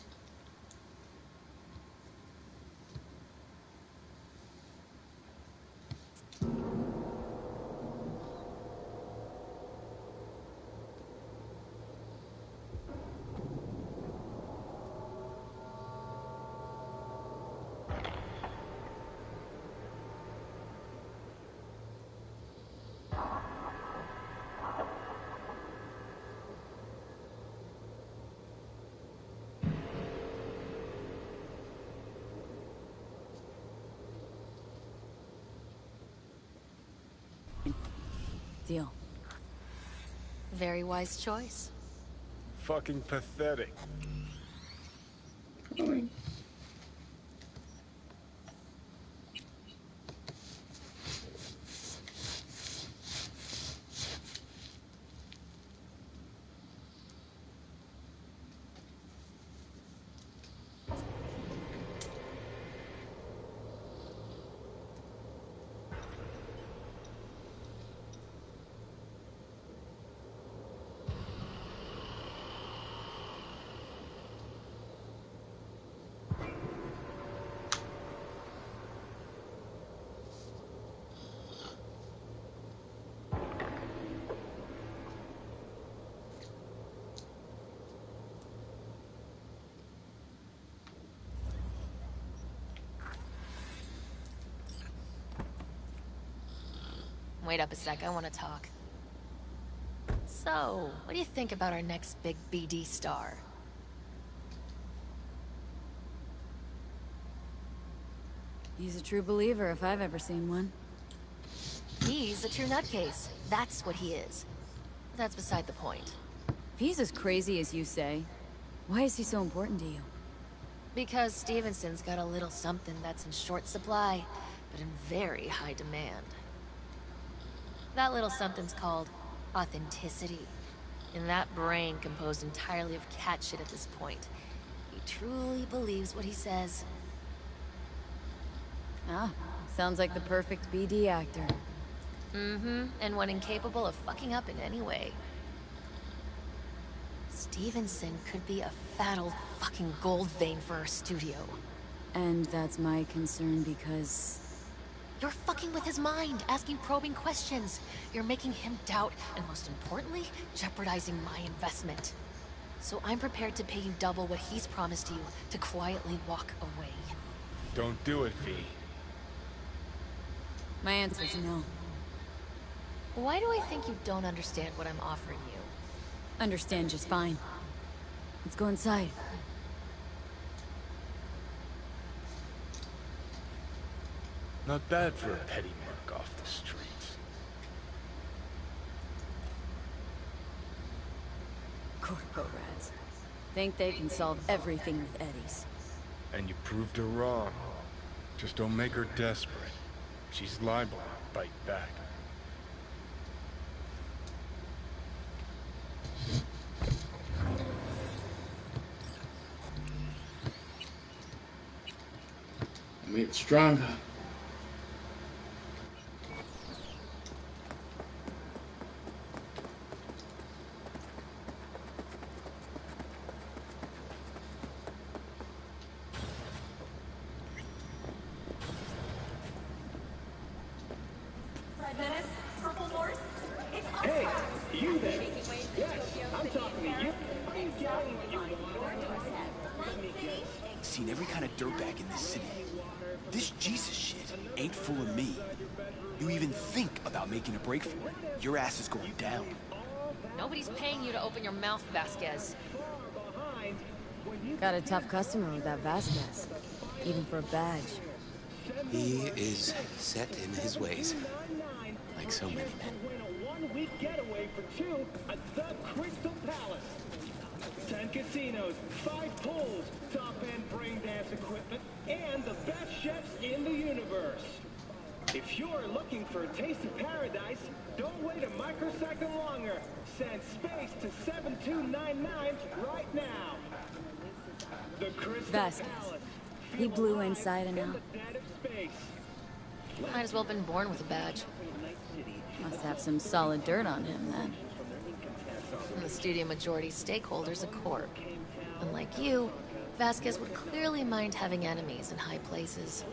Deal. Very wise choice. Fucking pathetic. Wait up a sec, I want to talk. So, what do you think about our next big BD star? He's a true believer if I've ever seen one. He's a true nutcase. That's what he is. But that's beside the point. If he's as crazy as you say, why is he so important to you? Because Stevenson's got a little something that's in short supply, but in very high demand. That little something's called authenticity. And that brain composed entirely of cat shit at this point. He truly believes what he says. Ah, sounds like the perfect BD actor. Mm-hmm, and one incapable of fucking up in any way. Stevenson could be a fat old fucking gold vein for our studio. And that's my concern because... You're fucking with his mind, asking probing questions. You're making him doubt, and most importantly, jeopardizing my investment. So I'm prepared to pay you double what he's promised you to quietly walk away. Don't do it, V. My answer's no. Why do I think you don't understand what I'm offering you? Understand just fine. Let's go inside. Not bad for a petty merc off the streets. Corpo rats. Think they can solve everything with eddies. And you proved her wrong. Just don't make her desperate. She's liable to bite back. I'm getting stronger. Hey, you there? Yes, I'm talking to you. Are you getting what you want? Seen every kind of dirtbag in this city. This Jesus shit ain't full of me. You even think about making a break for it, your ass is going down. Nobody's paying you to open your mouth, Vasquez. Got a tough customer with that Vasquez. Even for a badge. He is set in his ways. Like so many men. One-week getaway for two at the Crystal Palace. 10 casinos, 5 pools, top-end brain dance equipment, and the best chefs in the universe. If you're looking for a taste of paradise, don't wait a microsecond longer. Send space to 7299 right now. The Crystal Vasquez. Palace. He blew inside and out. Might as well have been born with a badge. Must have some solid dirt on him, then. And the studio majority stakeholder's a corp. Unlike you, Vasquez would clearly mind having enemies in high places.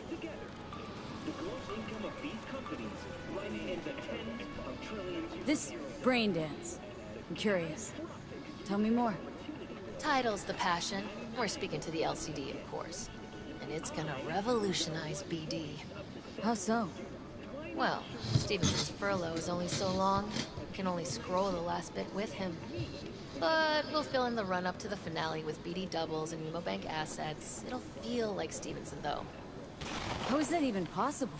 This brain dance. I'm curious. Tell me more. Title's the passion. We're speaking to the LCD, of course. And it's gonna revolutionize BD. How so? Well, Stevenson's furlough is only so long. We can only scroll the last bit with him. But we'll fill in the run-up to the finale with BD doubles and Emobank assets. It'll feel like Stevenson, though. How is that even possible?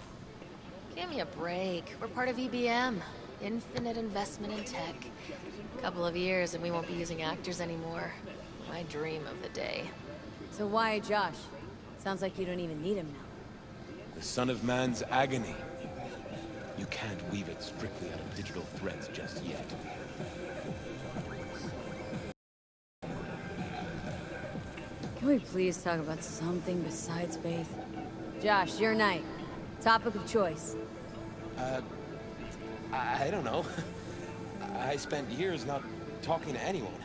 Give me a break. We're part of EBM. Infinite investment in tech. Couple of years and we won't be using actors anymore. My dream of the day. So why Josh? Sounds like you don't even need him now. The son of man's agony. You can't weave it strictly out of digital threads just yet. Can we please talk about something besides faith? Josh, your night. Topic of choice. I don't know. I spent years not talking to anyone.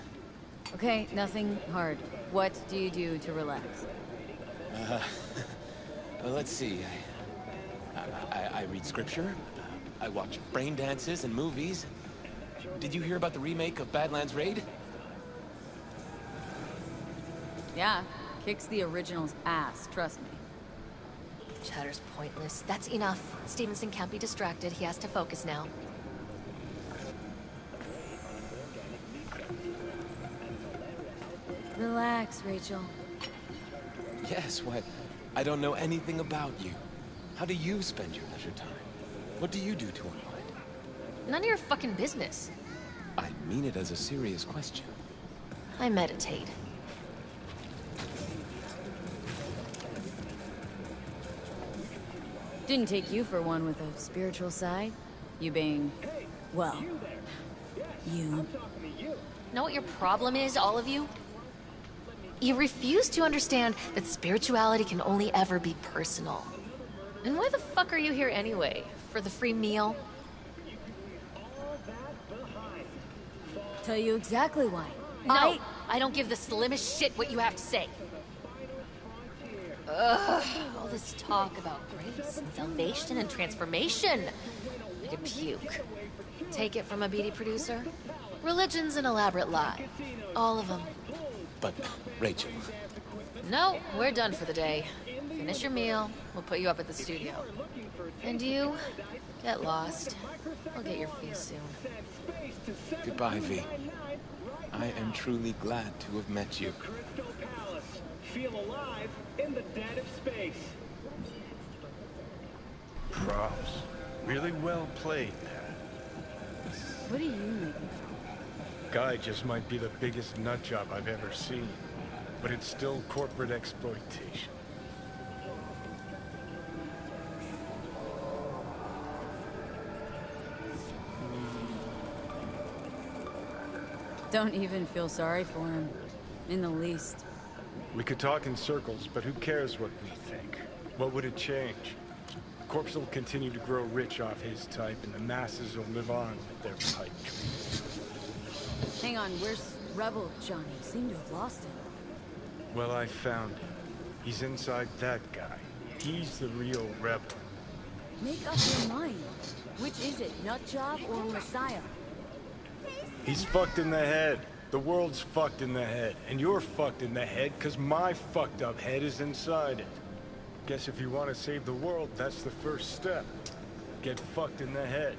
Okay, nothing hard. What do you do to relax? Well, let's see. I read scripture. I watch brain dances and movies. Did you hear about the remake of Badlands Raid? Yeah, kicks the original's ass, trust me. Chatter's pointless. That's enough. Stevenson can't be distracted. He has to focus now. Relax, Rachel. Yes, why? I don't know anything about you. How do you spend your leisure time? What do you do to unwind? None of your fucking business. I mean it as a serious question. I meditate. Didn't take you for one with a spiritual side. You being, well, you. Know what your problem is, all of you? You refuse to understand that spirituality can only ever be personal. And why the fuck are you here anyway? For the free meal? Tell you exactly why. No, I don't give the slimmest shit what you have to say. Ugh, all this talk about grace and salvation and transformation. I could puke. Take it from a beady producer? Religion's an elaborate lie. All of them. But, Rachel... No, we're done for the day. Finish your meal, we'll put you up at the studio. And you, get lost. I'll get your fee soon. Goodbye, V. I am truly glad to have met you. Feel alive in the dead of space. Props. Really well played there. What do you make? Guy just might be the biggest nutjob I've ever seen, but it's still corporate exploitation. Don't even feel sorry for him. In the least. We could talk in circles, but who cares what we think? What would it change? Corpse will continue to grow rich off his type, and the masses will live on with their pipe dreams. Hang on, where's Rebel Johnny? Seem to have lost him. Well, I found him. He's inside that guy. He's the real rebel. Make up your mind. Which is it, Nutjob or Messiah? He's fucked in the head. The world's fucked in the head. And you're fucked in the head because my fucked up head is inside it. Guess if you want to save the world, that's the first step. Get fucked in the head.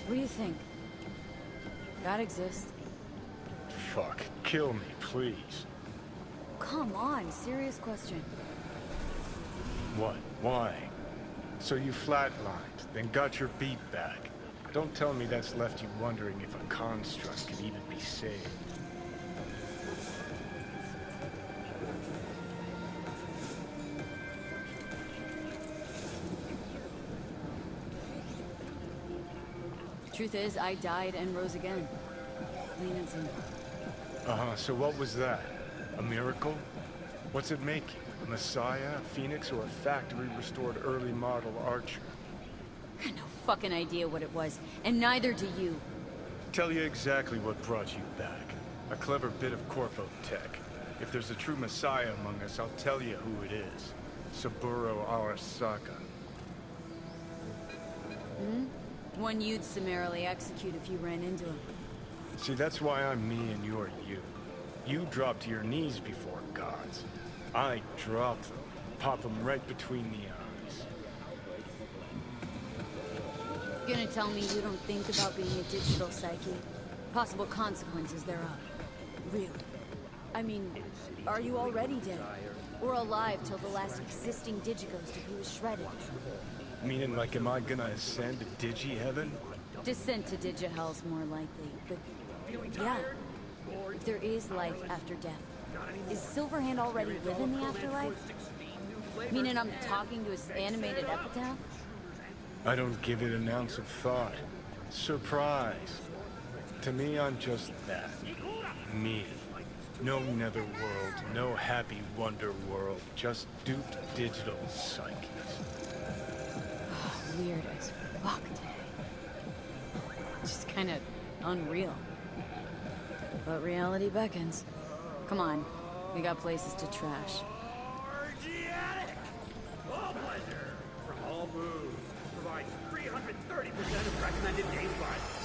What do you think? God exists? Fuck. Kill me, please. Come on, serious question. What? Why? So you flatlined, then got your beat back. Don't tell me that's left you wondering if a construct can even be saved. Truth is, I died and rose again. Plain and simple. Uh-huh, so what was that? A miracle? What's it making? A messiah, a phoenix, or a factory-restored early model archer? I got no fucking idea what it was, and neither do you. Tell you exactly what brought you back. A clever bit of corpo tech. If there's a true messiah among us, I'll tell you who it is. Saburo Arasaka. Hmm? One you'd summarily execute if you ran into him. See, that's why I'm me and you're you. You drop to your knees before gods. I drop them, pop them right between the eyes. Gonna tell me you don't think about being a digital psyche? Possible consequences thereof. Really? I mean, are you already dead? Or alive till the last existing Digighost of you is shredded? Meaning, like, am I gonna ascend to Digi-Heaven? Descent to Digi-Hell's more likely, but yeah. If there is life after death, is Silverhand already living the afterlife? Meaning I'm talking to his animated epitaph? I don't give it an ounce of thought. Surprise. To me, I'm just that. Me. No netherworld, no happy wonder world, just duped digital psyches. Weird as fuck today. Just kind of unreal. But reality beckons. Come on, we got places to trash. All pleasure from all foods. Provides 330% of recommended game price.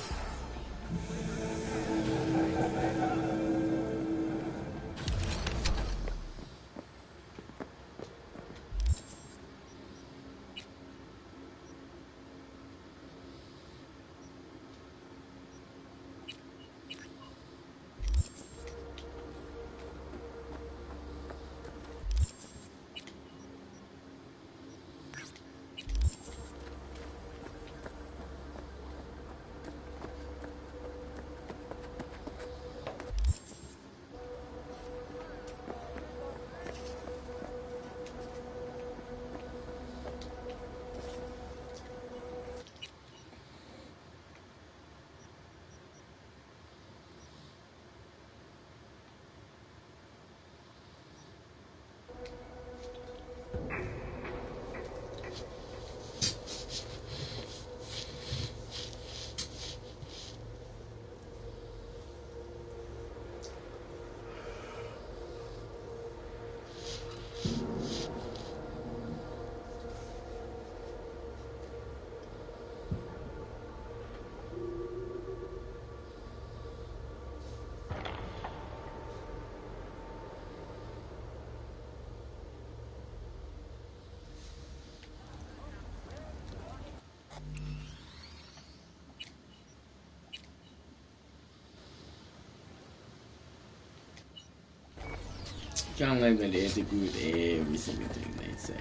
Can't let me disagree with every single thing they say.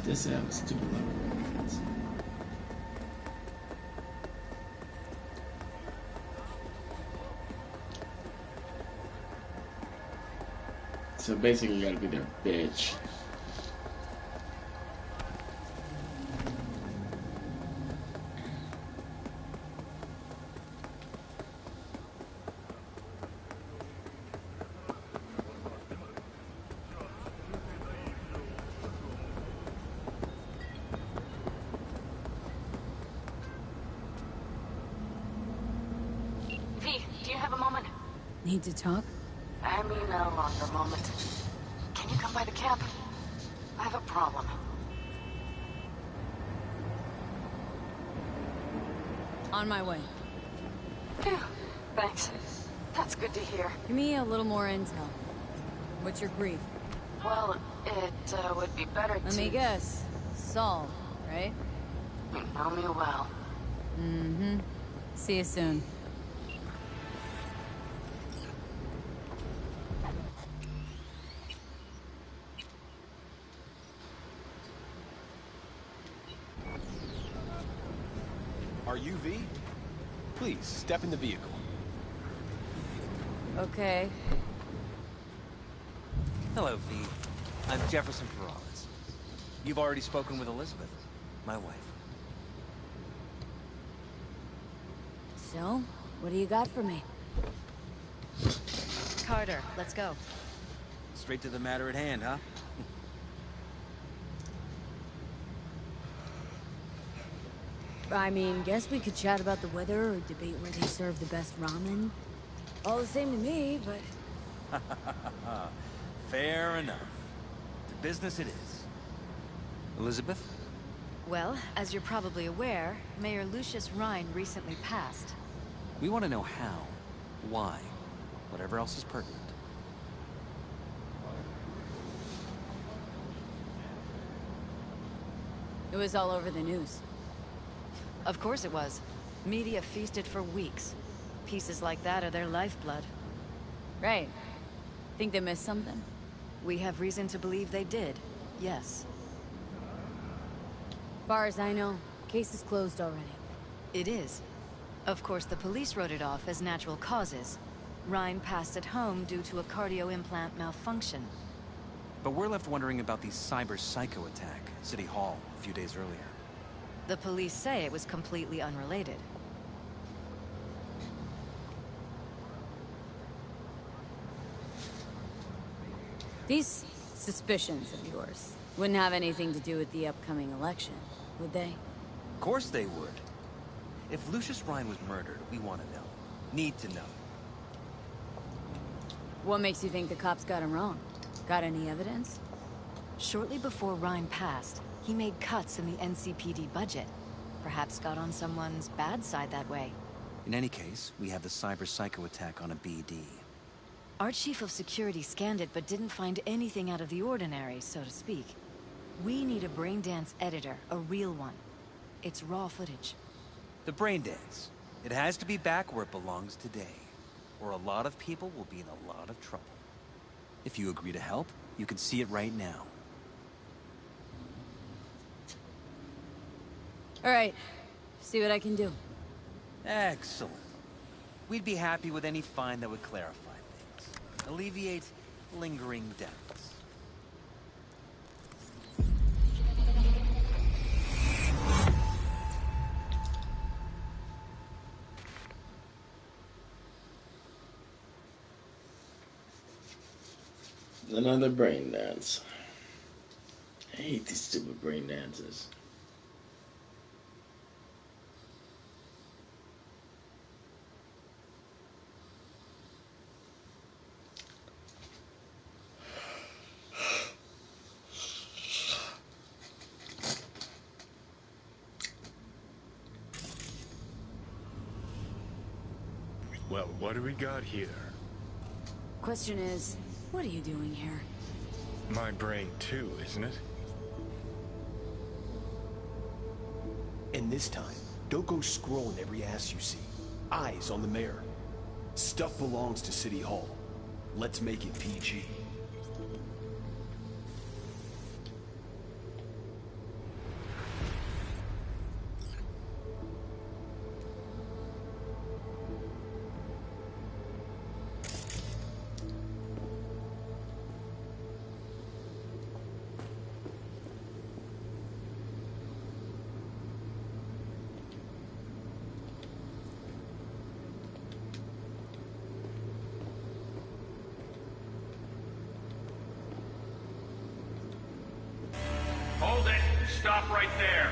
This sounds stupid romance. So basically, you gotta be their bitch. Need to talk? I mean, no longer moment. Can you come by the camp? I have a problem. On my way. Phew, thanks. That's good to hear. Give me a little more intel. What's your grief? Well, it would be better to... Let me guess. Saul, right? You know me well. Mm-hmm. See you soon. Are you V? Please, step in the vehicle. Okay. Hello, V. I'm Jefferson Perales. You've already spoken with Elizabeth, my wife. So, what do you got for me? Carter, let's go. Straight to the matter at hand, huh? I mean, guess we could chat about the weather or debate where they serve the best ramen. All the same to me, but... Fair enough. To business it is. Elizabeth? Well, as you're probably aware, Mayor Lucius Rhine recently passed. We want to know how, why, whatever else is pertinent. It was all over the news. Of course it was. Media feasted for weeks. Pieces like that are their lifeblood. Right. Think they missed something? We have reason to believe they did, yes. Far as I know, case is closed already. It is. Of course, the police wrote it off as natural causes. Rhine passed at home due to a cardio implant malfunction. But we're left wondering about the cyber psycho attack at City Hall a few days earlier. The police say it was completely unrelated. These suspicions of yours wouldn't have anything to do with the upcoming election, would they? Of course they would. If Lucius Rhine was murdered, we want to know. Need to know. What makes you think the cops got him wrong? Got any evidence? Shortly before Rhine passed, he made cuts in the NCPD budget. Perhaps got on someone's bad side that way. In any case, we have the cyber psycho attack on a BD. Our chief of security scanned it but didn't find anything out of the ordinary, so to speak. We need a braindance editor, a real one. It's raw footage. The braindance. It has to be back where it belongs today, or a lot of people will be in a lot of trouble. If you agree to help, you can see it right now. All right. See what I can do. Excellent. We'd be happy with any find that would clarify things. Alleviate lingering doubts. Another brain dance. I hate these stupid brain dances. Well, what do we got here? Question is, what are you doing here? My brain too, isn't it? And this time, don't go scrolling every ass you see. Eyes on the mayor. Stuff belongs to City Hall. Let's make it PG. Stop right there.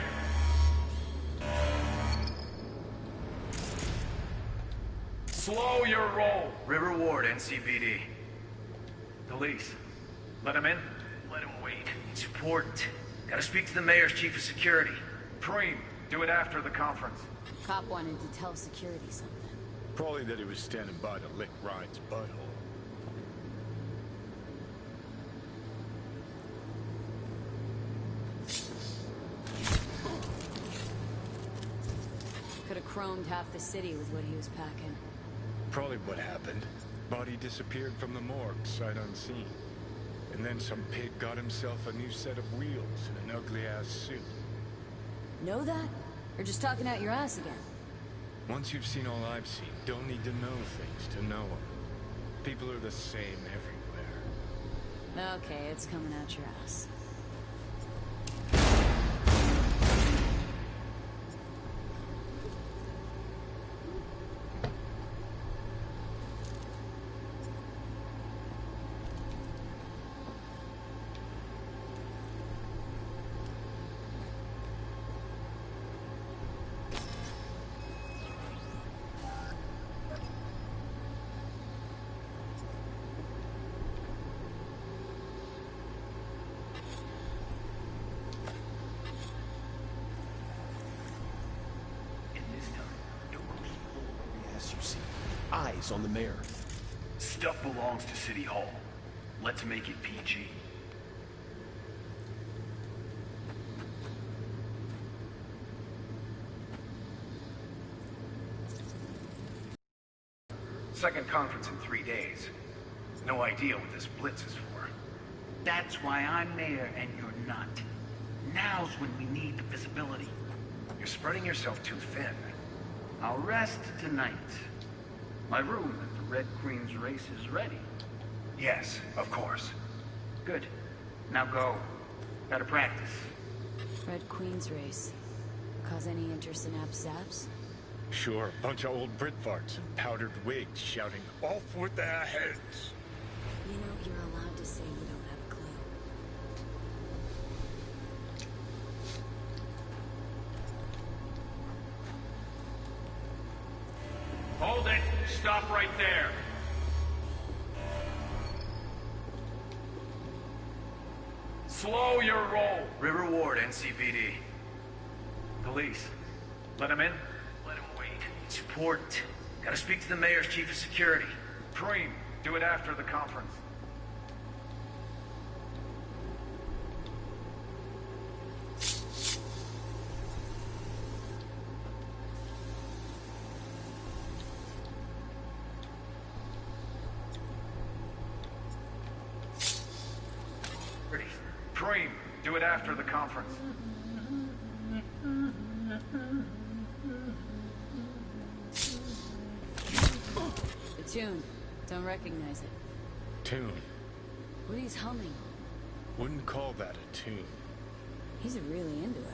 Slow your roll. River Ward, NCPD. Police. Let him in? Let him wait. It's important. Gotta speak to the mayor's chief of security. Preem, do it after the conference. Cop wanted to tell security something. Probably that he was standing by to lick Ryan's butthole. Could have chromed half the city with what he was packing. Probably what happened. Body disappeared from the morgue, sight unseen. And then some pig got himself a new set of wheels and an ugly-ass suit. Know that? Or just talking out your ass again? Once you've seen all I've seen, don't need to know things to know them. People are the same everywhere. Okay, it's coming out your ass. Eyes on the mayor. Stuff belongs to City Hall. Let's make it PG. Second conference in 3 days. No idea what this blitz is for. That's why I'm mayor and you're not. Now's when we need the visibility. You're spreading yourself too thin. I'll rest tonight. My room at the Red Queen's race is ready. Yes, of course. Good. Now go. Gotta practice. Red Queen's race. Cause any interest in Zaps? Sure, a bunch of old Brit farts in powdered wigs shouting, "Off with their heads!" You know, you're allowed to say you don't have a clue. Hold it! Stop right there! Slow your roll! River Ward, NCPD. Police. Let him in? Let him wait. It's important. Gotta speak to the mayor's chief of security. Preem, do it after the conference. Preem, do it after the conference. The tune. Don't recognize it. Tune. What he's humming. Wouldn't call that a tune. He's really into it.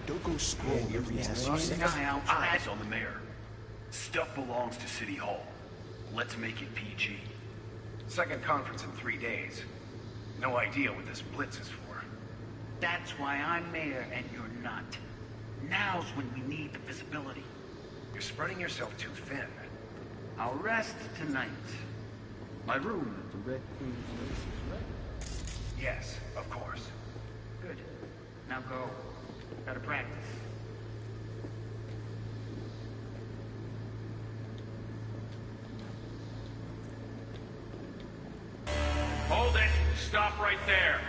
Don't go scrolling every ass you see. Eyes on the mayor. Stuff belongs to City Hall. Let's make it PG. Second conference in 3 days. No idea what this blitz is for. That's why I'm mayor and you're not. Now's when we need the visibility. You're spreading yourself too thin. I'll rest tonight. My room at the Red Queen's race is ready. Yes, of course. Good. Now go. Gotta practice. Hold it! Stop right there!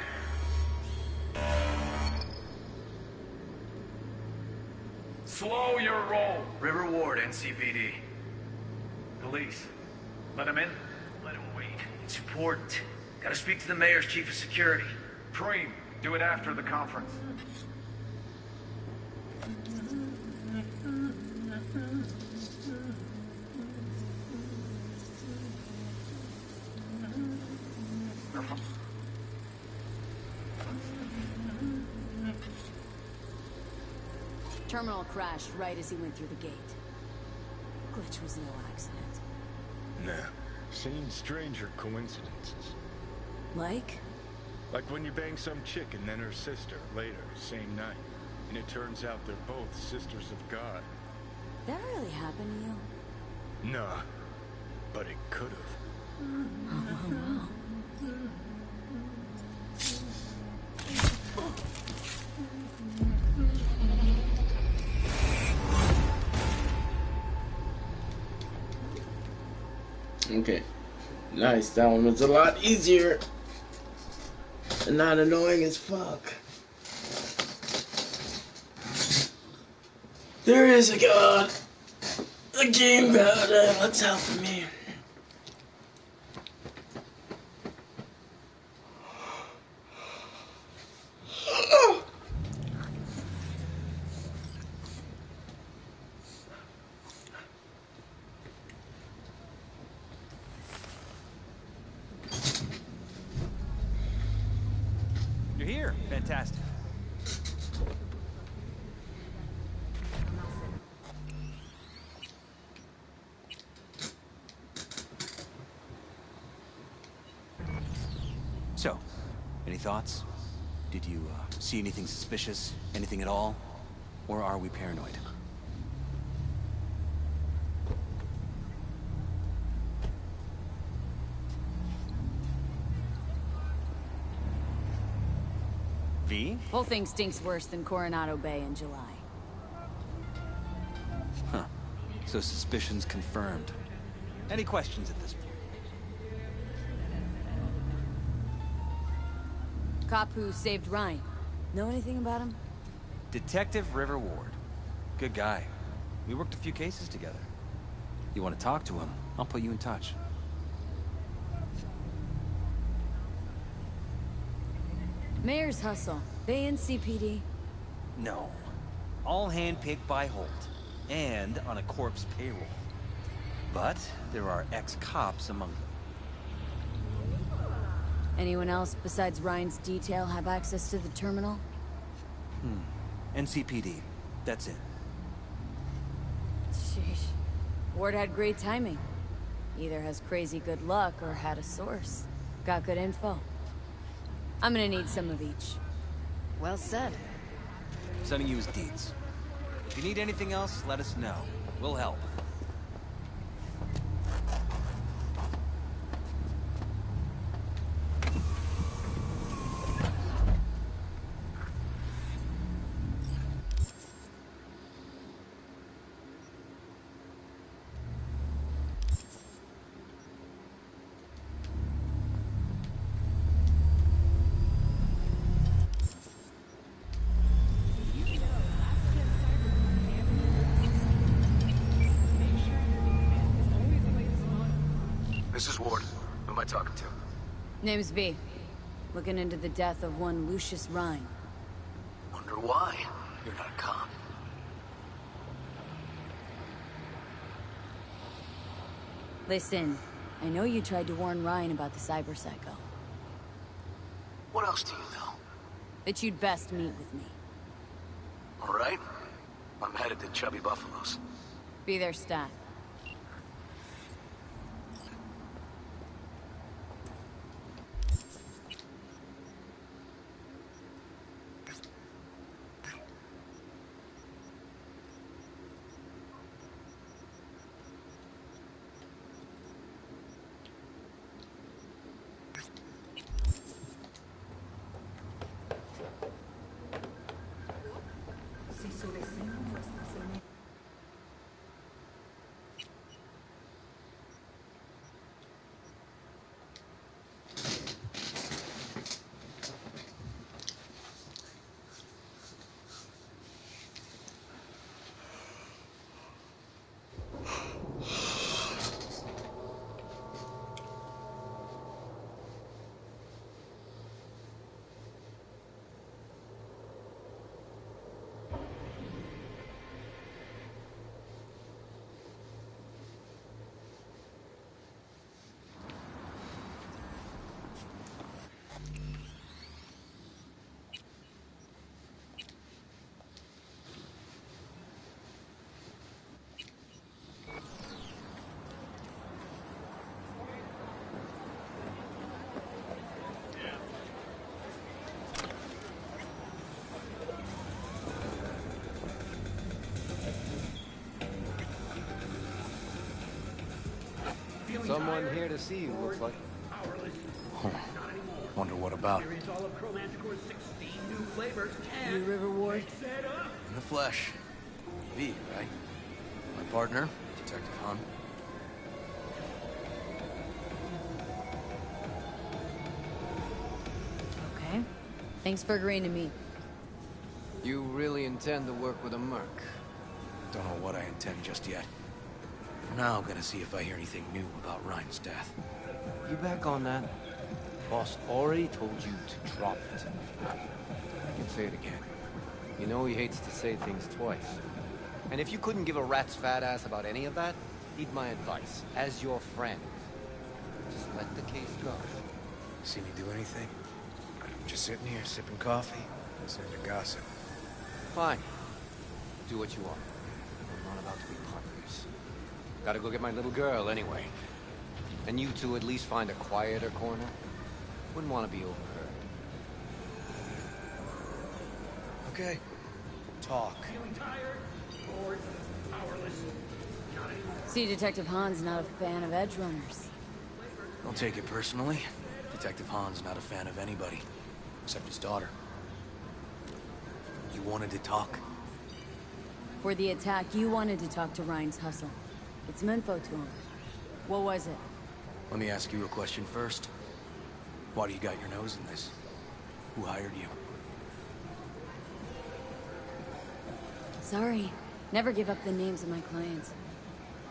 Slow your roll. River Ward, NCPD. Police. Let him in? Let him wait. It's important. Gotta speak to the mayor's chief of security. Preem, do it after the conference. Terminal crashed right as he went through the gate. Glitch was no accident. Nah. Seen stranger coincidences. Like? Like when you bang some chick and then her sister later, same night. And it turns out they're both sisters of God. That really happened to you? Nah. But it could've. Oh, wow. Okay. Nice. That one was a lot easier. And not annoying as fuck. There is a God. A game God. Let's help me. You're here. Fantastic. So, any thoughts? Did you see anything suspicious? Anything at all? Or are we paranoid? V? Whole thing stinks worse than Coronado Bay in July. Huh. So suspicions confirmed. Any questions at this point? Cop who saved Ryan. Know anything about him? Detective River Ward. Good guy. We worked a few cases together. You want to talk to him? I'll put you in touch. Mayor's hustle. They in CPD? No. All handpicked by Holt. And on a corpse payroll. But there are ex-cops among them. Anyone else besides Ryan's detail have access to the terminal? NCPD. That's it. Sheesh. Ward had great timing. Either has crazy good luck or had a source. Got good info. I'm gonna need some of each. Well said. Sending you his deeds. If you need anything else, let us know. We'll help. This is Ward. Who am I talking to? Name's V. Looking into the death of one Lucius Ryan. Wonder why? You're not a cop. Listen, I know you tried to warn Ryan about the cyber psycho. What else do you know? That you'd best meet with me. All right. I'm headed to Chubby Buffalo's. Be there, stat. Someone here to see you, looks like. Wonder what about. You River Ward? In the flesh. V, right? My partner, Detective Han. Okay. Thanks for agreeing to meet. You really intend to work with a merc? Don't know what I intend just yet. For now, I'm gonna see if I hear anything new about Ryan's death. You back on that? Boss already told you to drop it. I can say it again. You know he hates to say things twice. And if you couldn't give a rat's fat ass about any of that, heed my advice. As your friend, just let the case go. See me do anything? I'm just sitting here, sipping coffee, listening to gossip. Fine. Do what you want. We're not about to be partners. Gotta go get my little girl anyway. And you two at least find a quieter corner. Wouldn't want to be overheard. Okay. Talk. See, Detective Han's not a fan of edge runners. Don't take it personally. Detective Han's not a fan of anybody, except his daughter. You wanted to talk? For the attack, you wanted to talk to Ryan's hustle. Get some info to him. What was it? Let me ask you a question first. Why do you got your nose in this? Who hired you? Sorry. Never give up the names of my clients.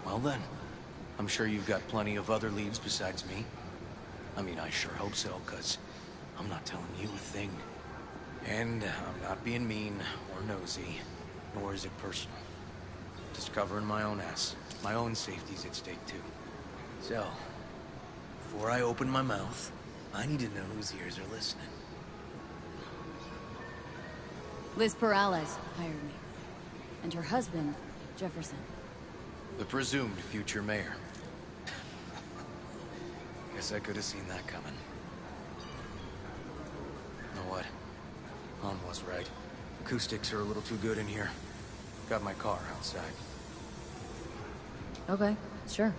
Well then, I'm sure you've got plenty of other leads besides me. I mean, I sure hope so, cause I'm not telling you a thing. And I'm not being mean or nosy, nor is it personal. Just covering my own ass. My own safety's at stake too. So, before I open my mouth, I need to know whose ears are listening. Liz Perales hired me. And her husband, Jefferson. The presumed future mayor. Guess I could have seen that coming. You know what? Han was right. Acoustics are a little too good in here. Got my car outside. Okay, sure.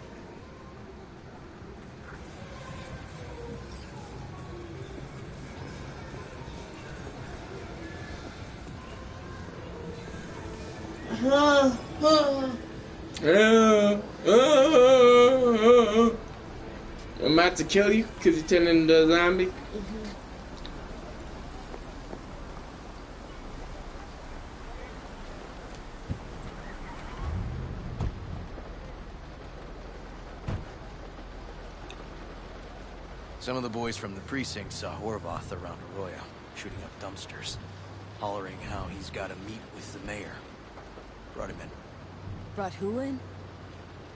I'm about to kill you because you turned into a zombie. Some of the boys from the precinct saw Horvath around Arroyo, shooting up dumpsters, hollering how he's got to meet with the mayor. Brought him in. Brought who in?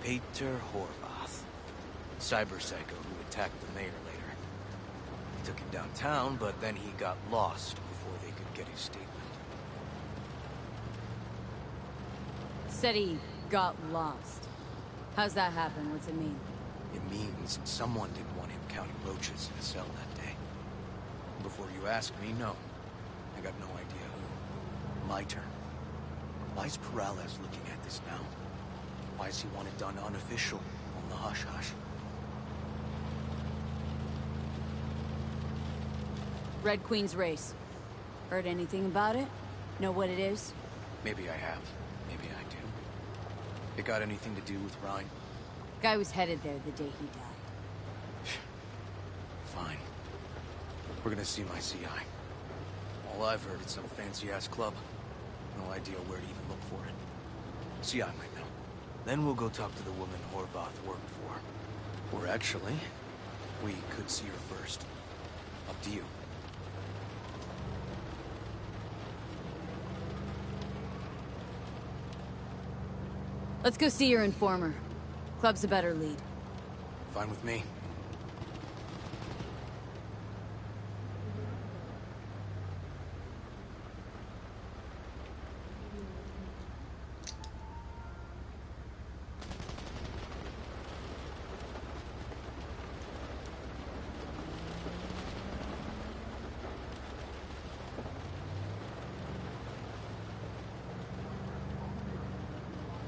Peter Horvath, cyber psycho who attacked the mayor later. They took him downtown, but then he got lost before they could get his statement. Said he got lost. How's that happen? What's it mean? It means someone didn't want him counting roaches in a cell that day. Before you ask me, no. I got no idea who. My turn. Why is Perales looking at this now? Why does he want it done unofficial, on the hush-hush? Red Queen's race. Heard anything about it? Know what it is? Maybe I have. Maybe I do. It got anything to do with Ryan? Guy was headed there the day he died. Fine. We're gonna see my CI. All I've heard is some fancy-ass club. No idea where to even look for it. CI might know. Then we'll go talk to the woman Horvath worked for. Or actually, we could see her first. Up to you. Let's go see your informer. Club's a better lead. Fine with me.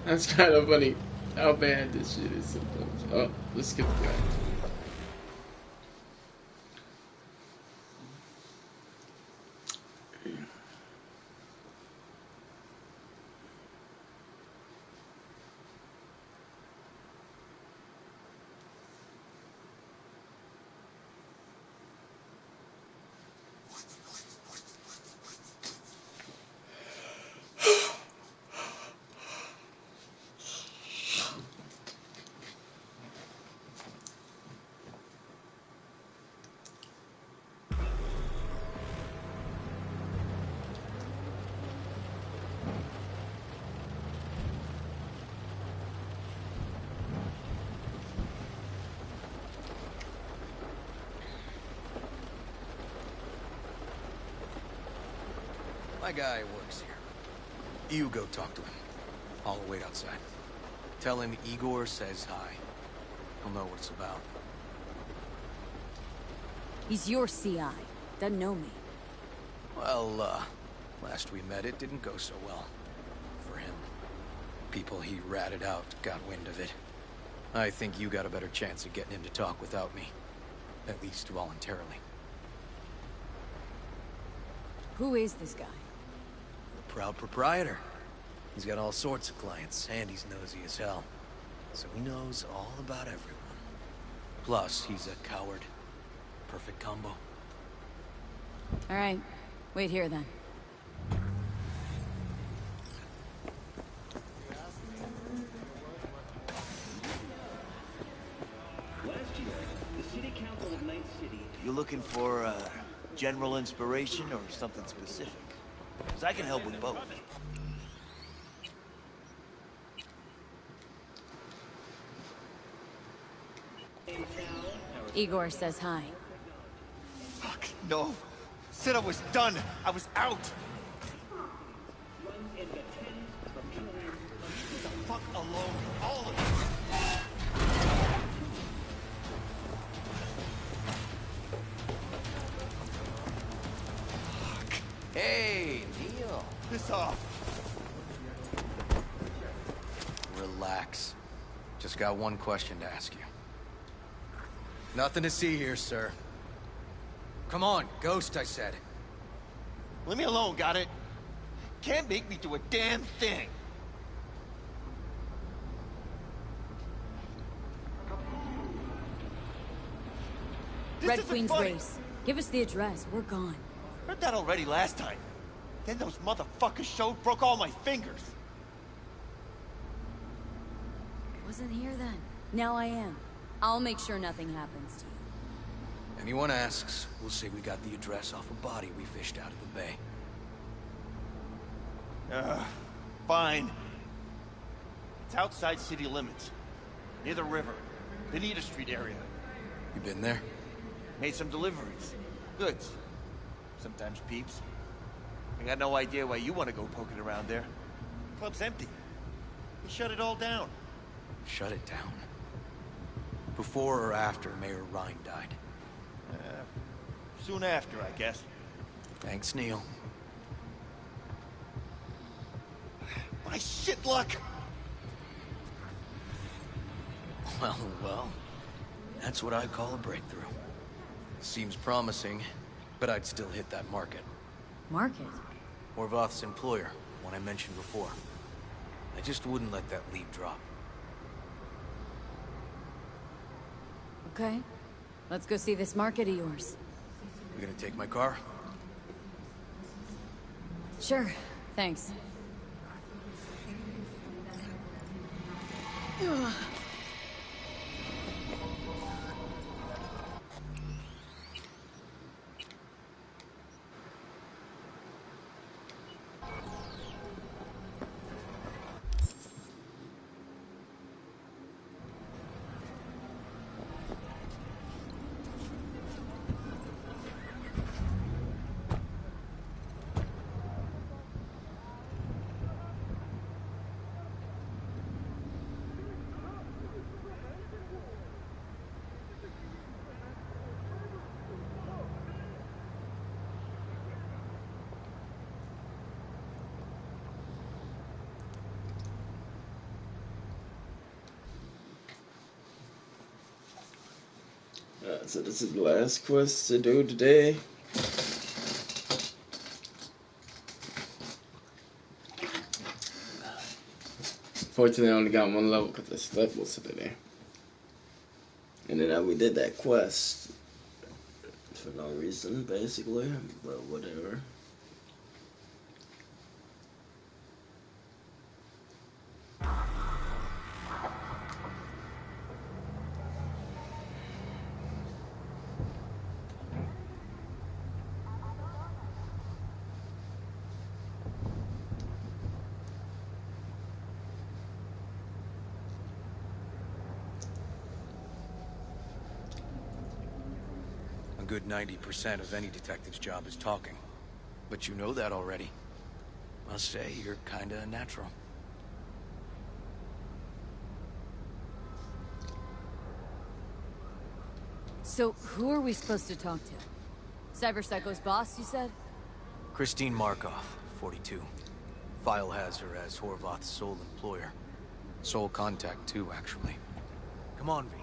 That's kind of funny. How bad this shit is sometimes. Oh, let's skip the back. My guy works here. You go talk to him. I'll wait outside. Tell him Igor says hi. He'll know what it's about. He's your CI. Doesn't know me. Well, last we met, it didn't go so well. For him. People he ratted out got wind of it. I think you got a better chance of getting him to talk without me. At least voluntarily. Who is this guy? The proud proprietor. He's got all sorts of clients, and he's nosy as hell. So he knows all about everyone. Plus, he's a coward. Perfect combo. All right. Wait here, then. Last year, the City Council of Night City... You looking for general inspiration or something specific? Because I can help with both. Igor says hi. Fuck, no. Said I was done. I was out. Fuck alone, all of you. Fuck. Hey, Neil. Piss off. Relax. Just got one question to ask you. Nothing to see here, sir. Come on, Ghost, I said. Leave me alone, got it? Can't make me do a damn thing. Red Queen's race. Give us the address. We're gone. Heard that already last time. Then those motherfuckers showed, broke all my fingers. Wasn't here then. Now I am. I'll make sure nothing happens to you. Anyone asks, we'll say we got the address off a body we fished out of the bay. Fine. It's outside city limits. Near the river. Benita Street area. You been there? Made some deliveries. Goods. Sometimes peeps. I got no idea why you want to go poking around there. Club's empty. We shut it all down. Shut it down? Before or after Mayor Rhine died? Soon after, I guess. Thanks, Neil. My shit luck! Well. That's what I call a breakthrough. Seems promising, but I'd still hit that market. Market? Horvath's employer, one I mentioned before. I just wouldn't let that lead drop. Okay. Let's go see this market of yours. You gonna take my car? Sure. Thanks. So this is the last quest to do today. Fortunately, I only got one level because I slept most of the day. And then we did that quest for no reason, basically, but whatever. A good 90% of any detective's job is talking. But you know that already. Must say, you're kinda natural. So, who are we supposed to talk to? Cyber Psycho's boss, you said? Christine Markov, 42. File has her as Horvath's sole employer. Sole contact, too, actually. Come on, V.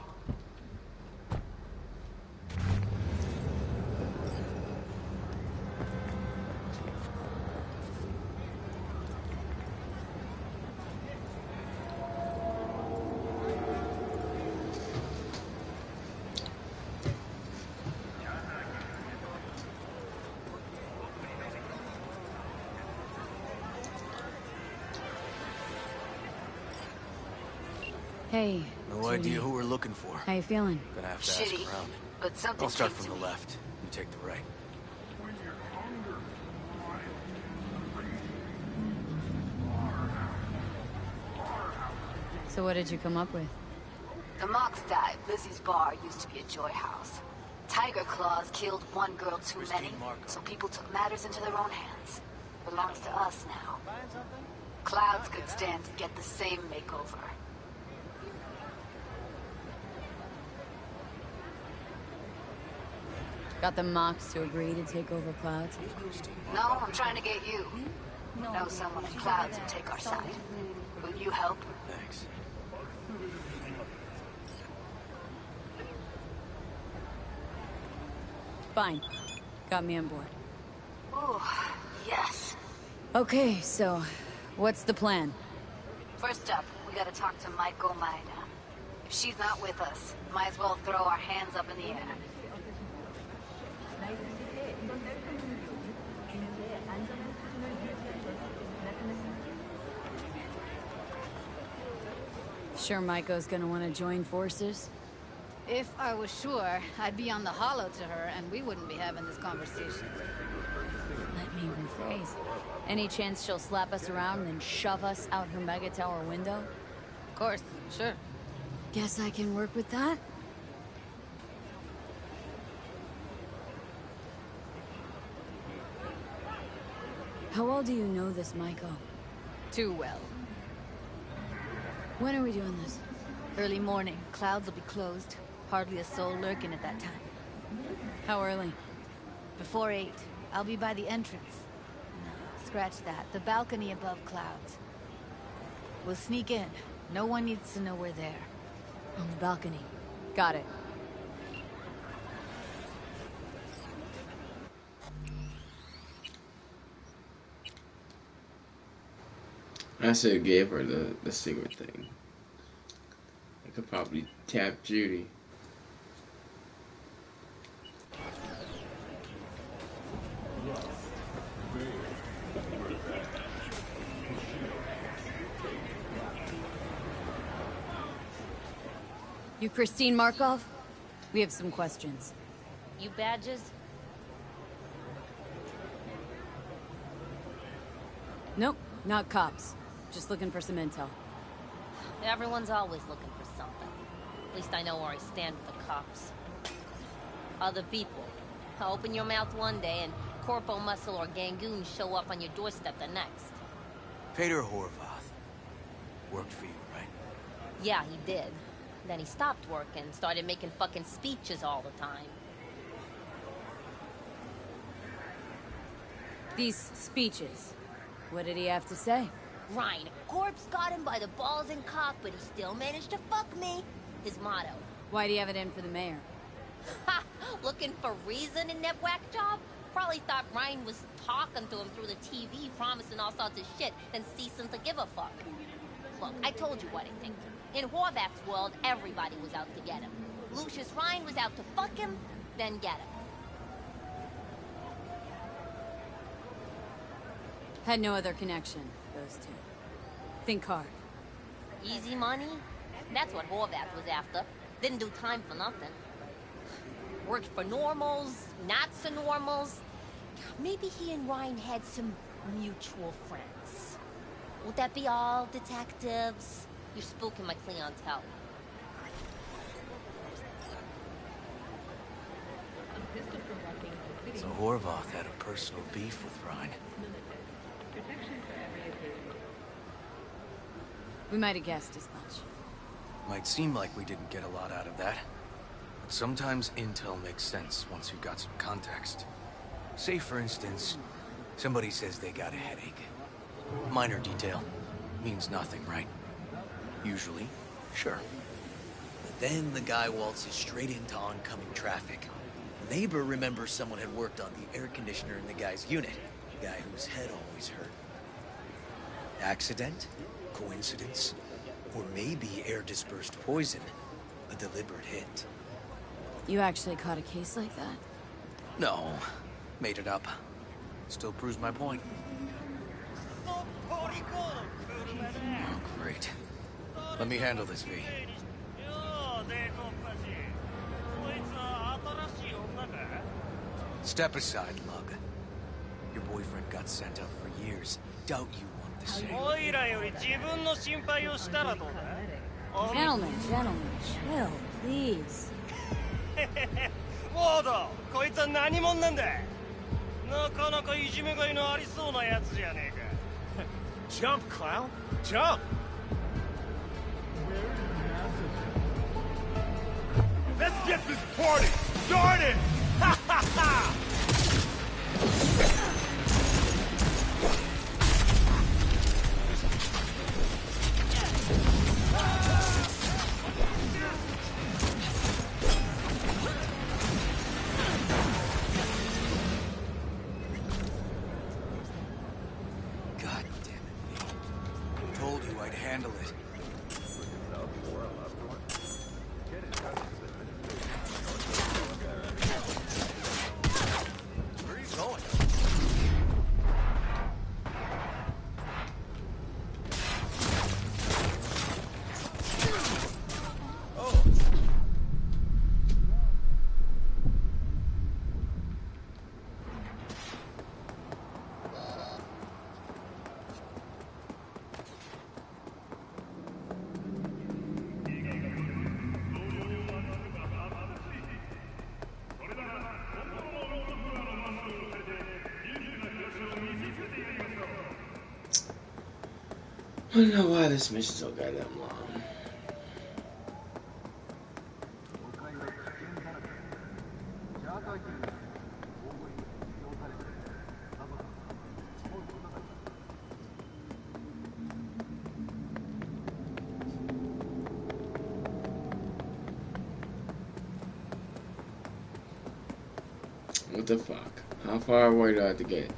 Hey, No Judy. idea who we're looking for. How you feeling? Gonna have to ask Shitty, around. but something I'll start came from to the me. left. You take the right. So what did you come up with? The Mox died. Lizzie's bar used to be a joy house. Tiger Claws killed one girl too many, so people took matters into their own hands. Belongs to us now. Clouds could stand to get the same makeover. Got the Mox to agree to take over Clouds? No, I'm trying to get you. Know someone at Clouds who take our side. Will you help? Thanks. Fine. Got me on board. Ooh, yes. Okay, so, what's the plan? First up, we gotta talk to Maiko Maeda. If she's not with us, might as well throw our hands up in the air. Sure Maiko's gonna want to join forces? If I was sure, I'd be on the hollow to her, and we wouldn't be having this conversation. Let me rephrase. Any chance she'll slap us around and shove us out her mega tower window? Of course, sure. Guess I can work with that? How well do you know this, Maiko? Too well. When are we doing this? Early morning. Clouds will be closed. Hardly a soul lurking at that time. How early? Before 8. I'll be by the entrance. No, scratch that. The balcony above Clouds. We'll sneak in. No one needs to know we're there. On the balcony. Got it. I should have gave her the secret thing. I could probably tap Judy. You Christine Markov? We have some questions. You badges? Nope, not cops. Just looking for some intel. Everyone's always looking for something. At least I know where I stand with the cops. Other people. Open your mouth one day and Corpo Muscle or Gangoon show up on your doorstep the next. Peter Horvath. Worked for you, right? Yeah, he did. Then he stopped working, started making fucking speeches all the time. These speeches. What did he have to say? Right. Corpse got him by the balls and cock, but he still managed to fuck me. His motto. Why'd he have it in for the mayor? Ha! Looking for reason in that whack job? Probably thought Ryan was talking to him through the TV, promising all sorts of shit, then ceasing to give a fuck. Look, I told you what I think. In Horvath's world, everybody was out to get him. Lucius Ryan was out to fuck him, then get him. Had no other connection, those two. Think hard. Easy money? That's what Horvath was after. Didn't do time for nothing. Worked for normals, not so normals. Maybe he and Ryan had some mutual friends. Would that be all, detectives? You're spooking my clientele. So Horvath had a personal beef with Ryan. We might have guessed as much. Might seem like we didn't get a lot out of that. But sometimes intel makes sense once you've got some context. Say, for instance, somebody says they got a headache. Minor detail. Means nothing, right? Usually, sure. But then the guy waltzes straight into oncoming traffic. The neighbor remembers someone had worked on the air conditioner in the guy's unit. The guy whose head always hurt. Accident? Coincidence? Or maybe air-dispersed poison. A deliberate hit. You actually caught a case like that? No. Made it up. Still proves my point. Oh, great. Let me handle this, V. Step aside, Lug. Your boyfriend got sent up for years. Doubt you want the same. Gentlemen, chill, please. ウォード、こいつは何者なんだ。なかなかいじめがいのありそうなやつじゃねえか。Jump, clown! Jump! Let's get this party started! Ha ha ha! God damn it, V. Told you I'd handle it. Where are you going? Oh. I don't know why this mission's so goddamn long. What the fuck? How far away do I have to get?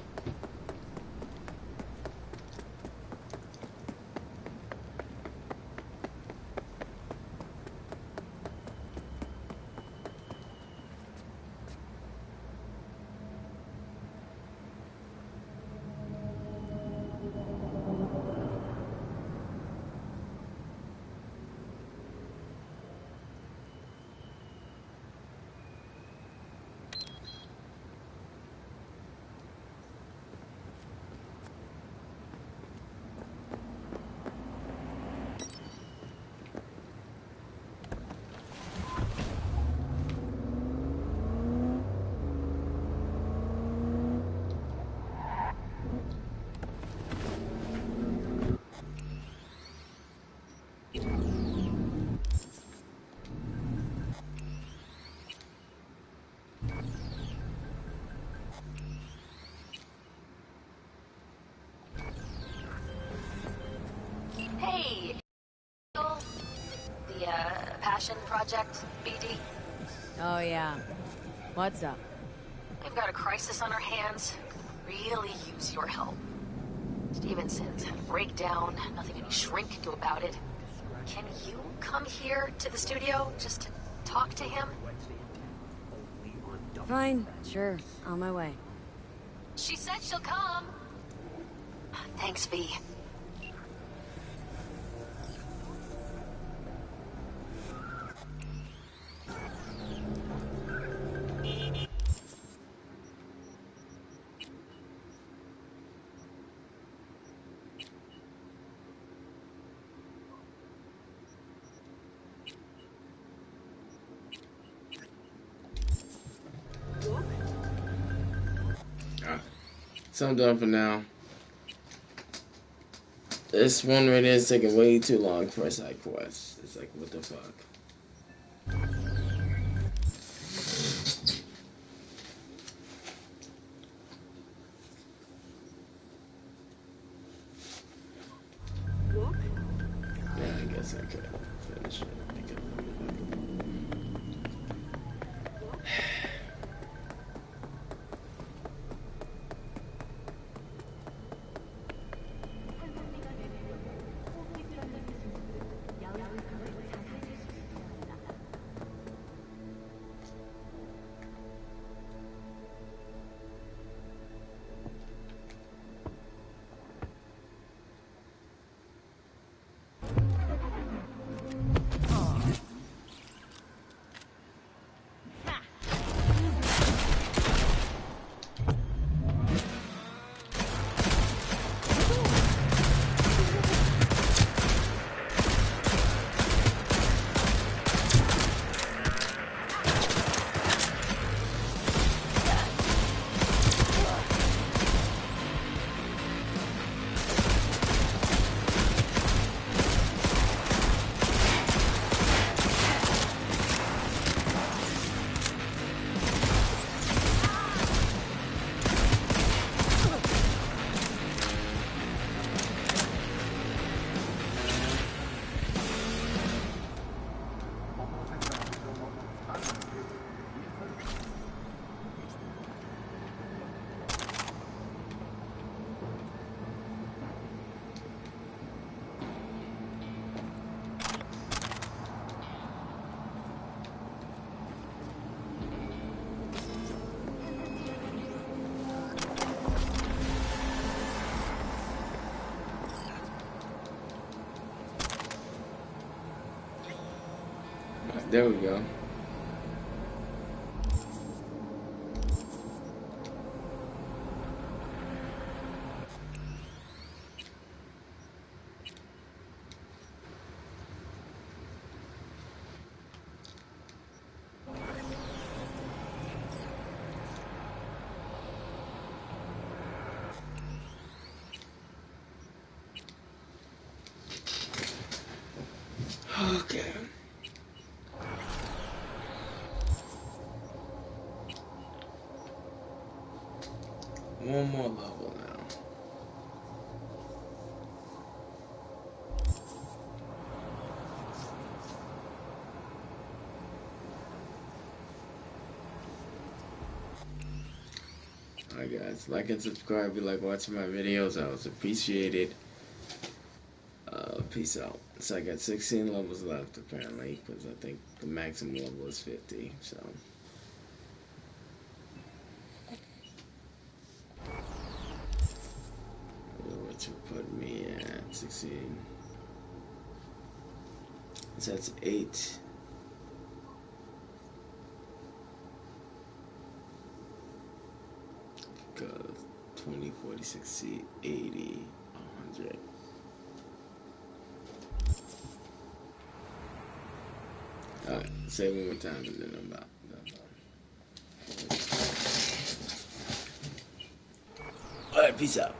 Hey, the Passion Project, BD? Oh, yeah. What's up? We've got a crisis on our hands. Could really use your help. Stevenson's had a breakdown. Nothing any shrink can do about it. Can you come here to the studio just to talk to him? Fine. Sure. On my way. She said she'll come. Thanks, V. So I'm done for now. This one right here is taking way too long for a side quest. It's like, what the fuck? Yeah, I guess I could finish it. There we go. Okay. One more level now. Alright guys, like and subscribe if you like watching my videos. I always appreciate it. Peace out. So I got 16 levels left apparently, because I think the maximum level is 50, so. What you put me at 16. So that's 8. Because 20, 40, 60, 80, 100. Alright, say it one more time and then I'm out. Alright, peace out.